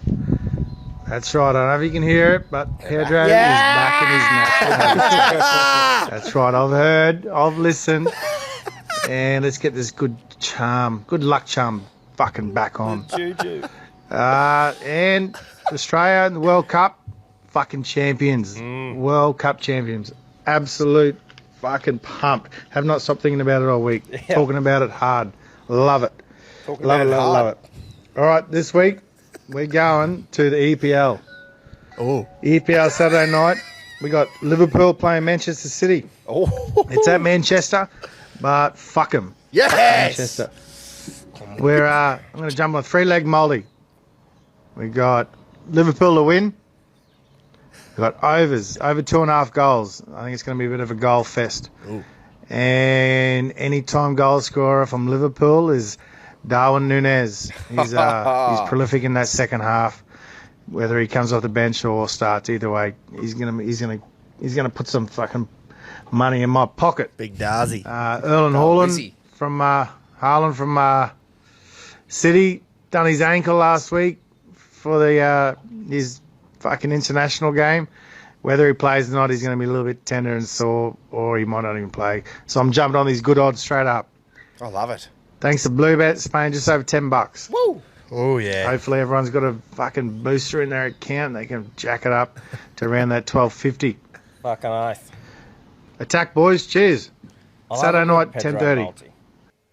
That's right. I don't know if you can hear it, but Pedro is back in his natural habitat. That's right. I've heard. I've listened. And let's get this good luck charm fucking back on. Juju. And Australia in the World Cup, fucking champions. World Cup champions. Absolute fucking pumped. Have not stopped thinking about it all week. Yeah. Talking about it hard. Love it. Love it. All right, this week we're going to the EPL. Oh. EPL Saturday night. We got Liverpool playing Manchester City. Oh. It's at Manchester, but fuck 'em. Yes! Manchester. I'm going to jump on 3-leg multi. We got Liverpool to win. We got overs, over 2.5 goals. I think it's going to be a bit of a goal fest. Ooh. And anytime goal scorer from Liverpool is Darwin Núñez. He's prolific in that second half. Whether he comes off the bench or starts, either way, he's gonna put some fucking money in my pocket. Big Darcy. Erling Haaland from City done his ankle last week for his fucking international game. Whether he plays or not, he's going to be a little bit tender and sore, or he might not even play. So I'm jumping on these good odds straight up. I love it. Thanks to Bluebets, paying just over $10. Woo! Oh, yeah. Hopefully everyone's got a fucking booster in their account. They can jack it up to around that $12.50. Fucking oath. Attack, boys. Cheers. I Saturday love night, Pedro 10:30. multi.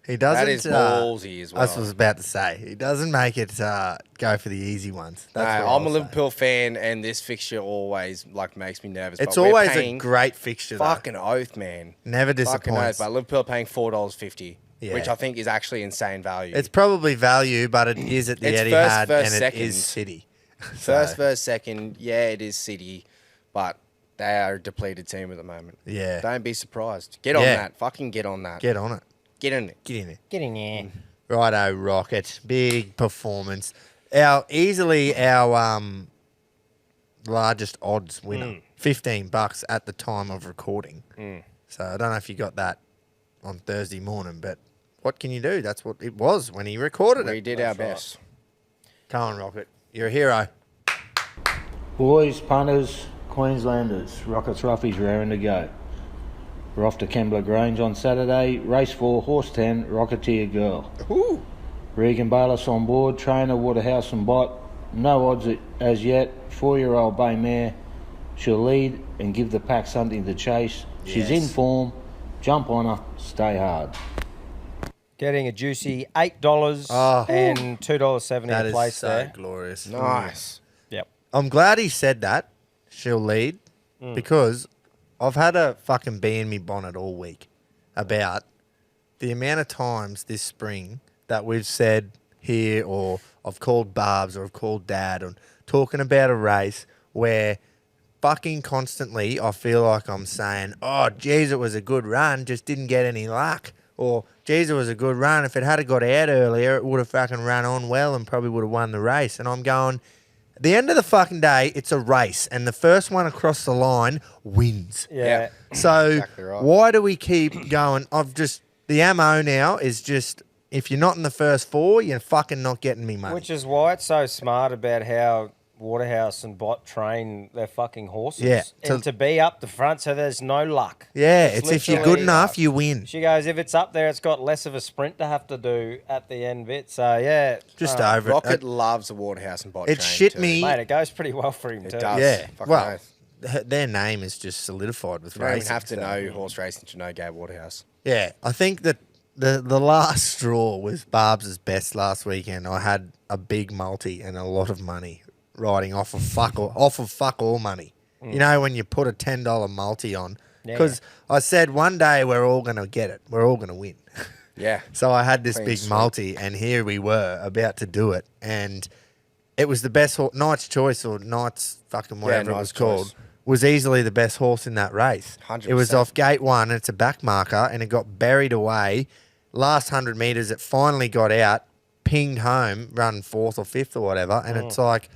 He doesn't. That is ballsy as well. That's what I was about to say. He doesn't make it go for the easy ones. That's No, what I'm a I'll say. Liverpool fan, and this fixture always makes me nervous. It's but we're always a paying great fixture, though. fucking oath, man. Never Fucking oath. disappoints. But Liverpool are paying $4.50, Yeah. which I think is actually insane value. It's probably value, but it is at the It's Etihad, first, and second. it is City. First versus second, yeah, it is City, but they are a depleted team at the moment. Yeah. Don't be surprised. Get on Yeah. that. Fucking get on that. Get on it. Get in it. Get in there. Get in there. Righto, Rocket. Big performance. Easily our largest odds winner. $15 at the time of recording. So I don't know if you got that on Thursday morning, but what can you do? That's what it was when he recorded We it. did our best. Come on, Rocket. You're a hero. Boys, punters, Queenslanders, Rockets, Roughies, raring to go. We're off to Kembla Grange on Saturday. Race 4, Horse 10, Rocketeer Girl. Ooh. Regan Bayless on board, trainer Waterhouse and Bott. No odds as yet. 4-year-old bay mare. She'll lead and give the pack something to chase. She's in form. Jump on her. Stay hard. Getting a juicy $8 Oh. and $2.70 That a is place so there. glorious. Nice. Yep. I'm glad he said that. She'll lead because I've had a fucking bee in me bonnet all week about the amount of times this spring that we've said here, or I've called Barbs, or I've called Dad, on talking about a race where fucking constantly I feel like I'm saying, oh, geez, it was a good run, just didn't get any luck. Or, geez, it was a good run. If it had got out earlier, it would have fucking run on well and probably would have won the race. And I'm going, at the end of the fucking day, it's a race, and the first one across the line wins. Yeah. So Exactly right. why do we keep going? The ammo now is just, if you're not in the first 4, you're fucking not getting me money. Which is why it's so smart about how Waterhouse and Bott train their fucking horses. Yeah. And to be up the front so there's no luck. Yeah, it's if you're good literally- enough, you win. She goes, if it's up there, it's got less of a sprint to have to do at the end bit. So, yeah. Just over Rocket it. loves the Waterhouse and Bot It train shit too. me. Mate, it goes pretty well for him, It too. does. Yeah. Fucking Well, oath. their name is just solidified with You don't even racing. have to so- know horse racing to know Gabe Waterhouse. Yeah, I think that the last straw was Barb's best last weekend. I had a big multi and a lot of money riding off of fuck all money. You know, when you put a $10 multi on, because I said one day we're all going to get it. We're all going to win. Yeah. So I had this Clean big sweep. multi, and here we were about to do it, and it was the best Knight's Choice, or Knight's fucking whatever it was Knight's called, Choice. was easily the best horse in that race. 100%. It was off gate 1, and it's a back marker, and it got buried away. Last 100 metres, it finally got out, pinged home, run 4th or 5th or whatever, and it's like,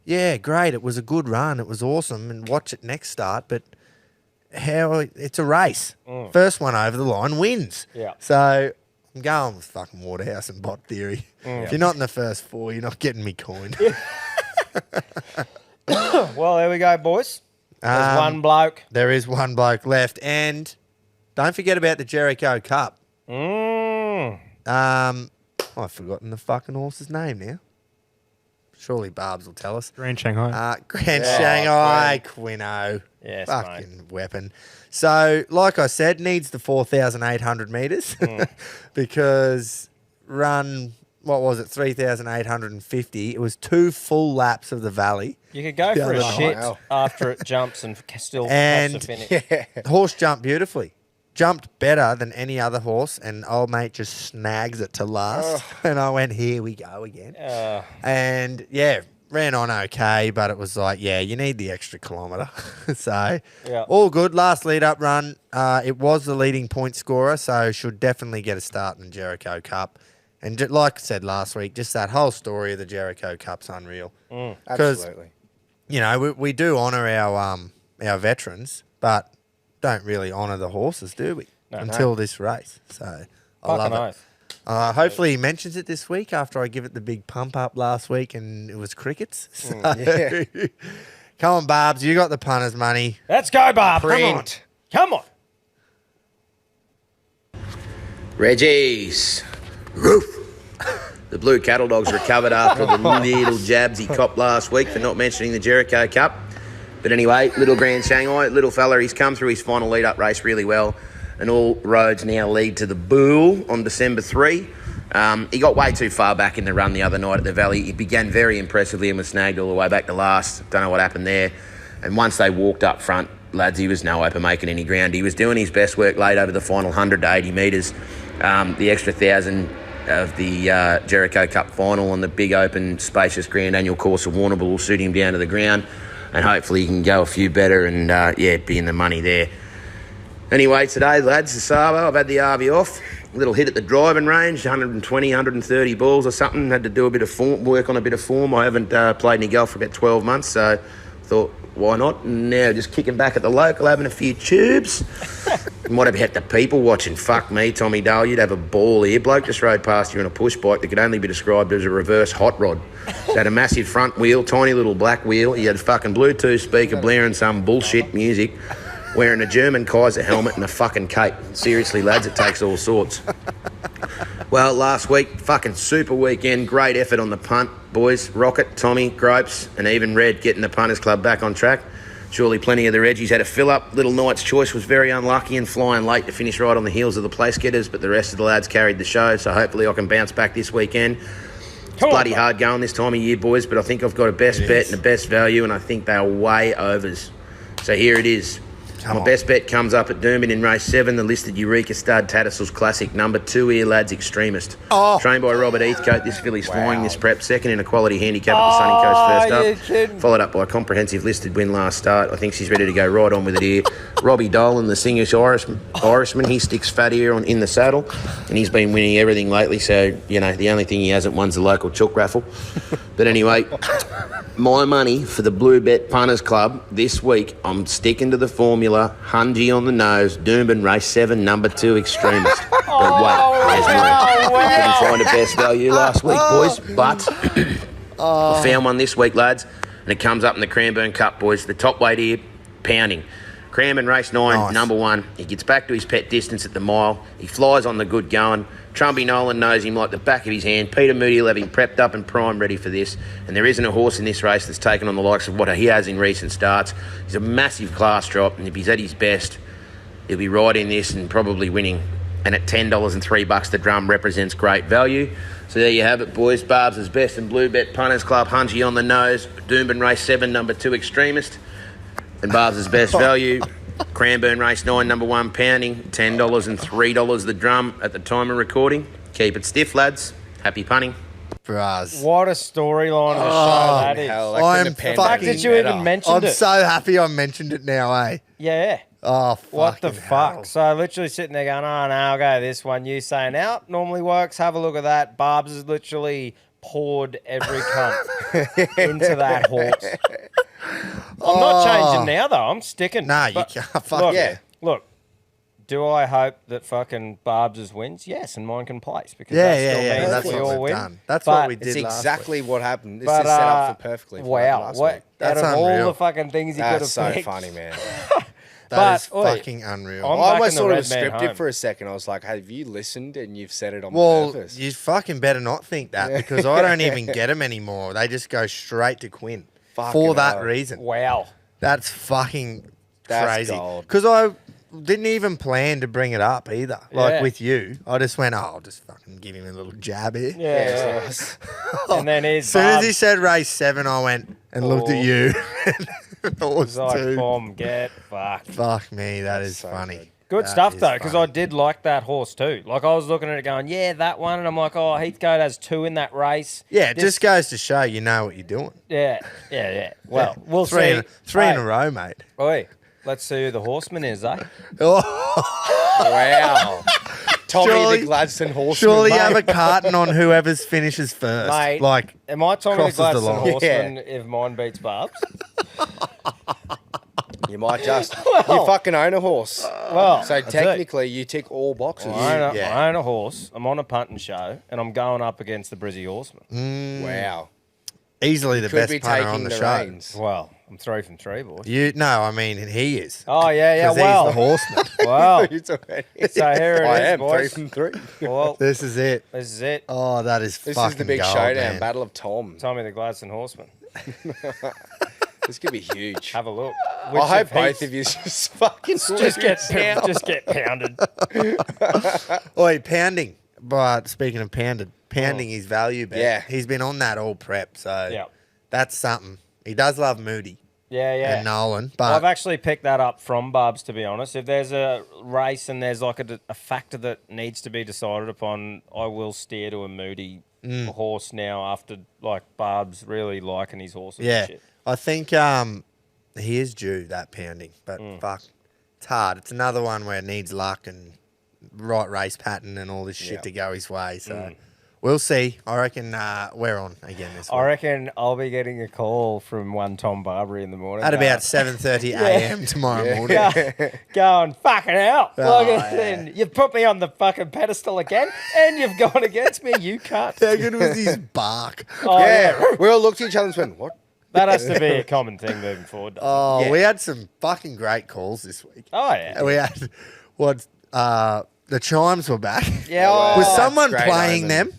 yeah, great, it was a good run, it was awesome, and watch it next start, but it's a race. First one over the line wins. Yeah. So I'm going with fucking Waterhouse and Bot theory. If you're not in the first 4, you're not getting me coin. Well, there we go, boys. There's one bloke. There is one bloke left, and don't forget about the Jericho Cup. I've forgotten the fucking horse's name now. Surely Barbs will tell us. Grand Shanghai. Grand Shanghai, Quino. Yes, fucking weapon. So, like I said, needs the 4,800 metres because run, what was it, 3,850. It was 2 full laps of the valley. You could go for a other shit night. after it jumps and still And- has to finish. Horse jumped beautifully. Jumped better than any other horse, and old mate just snags it to last. And I went, here we go again. And yeah, ran on okay, but it was like, yeah, you need the extra kilometre. So Yeah. all good. Last lead up run, it was the leading point scorer, so should definitely get a start in the Jericho Cup. And like I said last week, just that whole story of the Jericho Cup's unreal. Because, Absolutely. you know, we do honour our veterans, but don't really honour the horses, do we? Until this race. So I love Fucking it. oath. Hopefully he mentions it this week after I give it the big pump up last week and it was crickets. So, come on, Barbs, you got the punters money. Let's go, Barb. Print. Come on. Reggies. Roof. The Blue Cattle Dogs recovered after the little jabs he copped last week for not mentioning the Jericho Cup. But anyway, little Grand Shanghai, little fella, he's come through his final lead-up race really well, and all roads now lead to the Bull on December 3. He got way too far back in the run the other night at the Valley. He began very impressively and was snagged all the way back to last. Don't know what happened there. And once they walked up front, lads, he was no open making any ground. He was doing his best work late over the final 100 to 80 metres. The extra 1,000 of the Jericho Cup final on the big open spacious grand annual course of Warrnambool will suit him down to the ground, and hopefully he can go a few better and be in the money there. Anyway, today, lads, the Sabo, I've had the RV off. A little hit at the driving range, 120, 130 balls or something. Had to do a bit of work on a bit of form. I haven't played any golf for about 12 months, so thought, why not? And now just kicking back at the local, having a few tubes. And what about the people watching? Fuck me, Tommy Dale, you'd have a ball here. Bloke just rode past you on a push bike that could only be described as a reverse hot rod. It had a massive front wheel, tiny little black wheel. He had a fucking Bluetooth speaker blaring some bullshit music, wearing a German Kaiser helmet and a fucking cape. Seriously, lads, it takes all sorts. Well, last week, fucking super weekend. Great effort on the punt, boys. Rocket, Tommy, Gropes, and even Red getting the Punters Club back on track. Surely plenty of the Reggies had a fill-up. Little Knight's Choice was very unlucky and flying late to finish right on the heels of the place getters, but the rest of the lads carried the show, so hopefully I can bounce back this weekend. bloody hard going this time of year, boys, but I think I've got a best bet and a best value, and I think they are way overs. So here it is. My best bet comes up at Doomben in race 7, the listed Eureka Stud Tattersalls Classic, number 2 here, lads, Extremist. Trained by Robert Heathcote, this filly's flying this prep, second in a quality handicap at the Sunny Coast first up. Followed up by a comprehensive listed win last start. I think she's ready to go right on with it here. Robbie Dolan, the Singish Irishman, he sticks fat here in the saddle, and he's been winning everything lately, so, you know, the only thing he hasn't won's the local chook raffle. But anyway, my money for the Blue Bet Punters Club this week, I'm sticking to the formula. Hungy on the nose, Doomben race 7, number 2 Extremist. But wait, there's more. I couldn't find a best value last week, boys, but I found one this week, lads, and it comes up in the Cranbourne Cup, boys. The top weight here, Pounding. Cranbourne race 9, number 1. He gets back to his pet distance at the mile. He flies on the good going. Trumpy Nolan knows him like the back of his hand. Peter Moody will have him prepped up and primed ready for this. And there isn't a horse in this race that's taken on the likes of what he has in recent starts. He's a massive class drop, and if he's at his best, he'll be right in this and probably winning. And at $10 and $3 the drum represents great value. So there you have it, boys. Barb's best and Blue Bet Punters Club, Hungy on the nose. Doomben race 7, number 2 Extremist. And Barb's best value, Cranbourne race 9, number 1 Pounding, $10 and $3 the drum at the time of recording. Keep it stiff, lads. Happy punting. Braz. What a storyline of a show that is. Hell, I'm The fact that you even mentioned I'm it. so happy I mentioned it now, eh? Yeah. Oh, What the fucking fuck? hell. So literally sitting there going, oh, no, I'll go this one. You saying, out normally works. Have a look at that. Barb's has literally poured every cunt into that horse. I'm not changing now, though. I'm sticking. Nah, you But can't. Fuck look, yeah. Look, do I hope that fucking Barb's wins? Yes, and mine can place because Yeah, that still yeah, means that's we what all we've win. done. That's But what we It's did last exactly week. what happened. This But, is set up for perfectly. For what happened wow. last What, week. out That's of all unreal. the fucking things you could That's have so picked. funny, man. That is But, oi, fucking unreal. I'm I backing almost the thought it red was man scripted home. for a second. I was like, have you listened and you've said it on Well, purpose? you fucking better not think that because I don't even get them anymore. They just go straight to Quinn Fucking for that hell. reason. Wow. That's fucking That's crazy. gold. Because I didn't even plan to bring it up either. Like Yeah. with you, I just went, oh, I'll just fucking give him a little jab here. Yeah. And then As he's soon as he said race 7, I went and looked at you. Horse like, 2. bomb, get fucked. Fuck me, that is so funny. Good That stuff, is though, because funny. I did like that horse, too. Like, I was looking at it going, yeah, that one. And I'm like, oh, Heathcote has 2 in that race. Yeah, it just goes to show you know what you're doing. Yeah. Well, we'll Three see. in a row, mate. Oi, let's see who the horseman is, eh? Wow. Tommy Surely- the Gladstone horseman. Surely you mate. have a carton on whoever's finishes first. Mate, Like, am I Tommy the crosses the Gladstone line. horseman if mine beats Barb's? You might just. You fucking own a horse. Well, So I do. technically, you tick all boxes. Yeah. I own a horse. I'm on a punting show, and I'm going up against the Brizzy horseman. Wow. easily the Could best be punter taking on the the show. reins. Well, I'm 3 from 3, boys. No, I mean he is. Oh, yeah, 'Cause well. he's the horseman. Well, It's already. so here it is, I am boys. 3 from 3. Well, This is it. this is it. Oh, that is This fucking is the big gold, showdown, man. Battle of Tom. Tommy the Gladstone horseman. This could be huge. Have a look. I hope both of you just fucking just get pounded. Oi, pounding. But speaking of pounding his value bet. Yeah. He's been on that all prep, so Yeah. that's something. He does love Moody Yeah. and Nolan, I've but actually picked that up from Barb's, to be honest. If there's a race and there's like a factor that needs to be decided upon, I will steer to a Moody horse now after like Barb's really liking his horses yeah, and shit. I think he is due that pounding, but fuck, it's hard. It's another one where it needs luck and right race pattern and all this shit to go his way. So we'll see. I reckon we're on again this week. I reckon I'll be getting a call from one Tom Barbary in the morning. At going, about 7:30 a.m. tomorrow morning. going fucking hell. Oh, Look at it. You've put me on the fucking pedestal again and you've gone against me, you cunt. How good was his bark? Oh, Yeah. We all looked at each other and went, what? That has to be a common thing moving forward. doesn't it? Oh, Yeah. we had some fucking great calls this week. Oh, yeah. We had the chimes were back. Yeah, Was oh, someone great playing omen. them?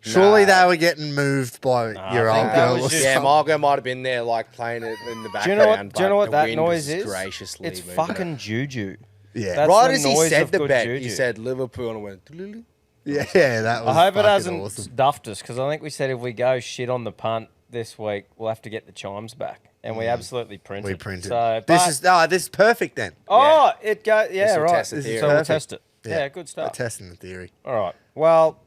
Surely Nah. they were getting moved by your I old think that girl. was Or just- Yeah, something. Margot might have been there, like, playing it in the Do you background. know what? Do you know but what the that wind noise was is? Graciously It's moving fucking it. juju. Yeah. That's Right the as he noise said of the good bet, juju. he said Liverpool and I went, "Doo-doo-doo." Yeah, that was I hope it fucking hasn't awesome. duffed us because I think we said if we go shit on the punt this week, we'll have to get the chimes back, and we absolutely printed. We printed. So, This is perfect then. Oh, it goes. Yeah, will right. test the So theory. we'll Perfect. test it. Yeah. Yeah, good We're stuff. testing the theory. All right. Well,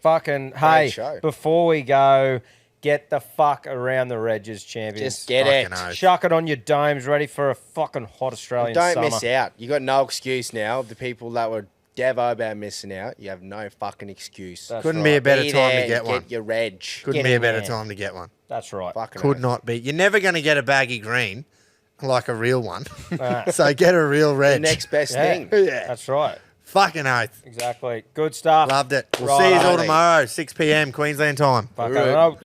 fucking hey, show. before we go, get the fuck around the Reggies champions. Just get it. Fucking oath. Chuck it on your domes, ready for a fucking hot Australian Don't summer. miss out. You got no excuse now. The people that were devo about missing out, you have no fucking excuse. That's Couldn't right. be a better Be time there to get and one. Get your reg. Couldn't Get be a in better there. time to get one. That's right. Fucking Could oath. not be. You're never going to get a baggy green like a real one. Ah. So get a real The red. next best Yeah. thing. Yeah. That's right. Fucking oath. Exactly. Good stuff. Loved it. We'll Right, see you all mate. tomorrow, 6 p.m. Queensland time. Fucking Right. out.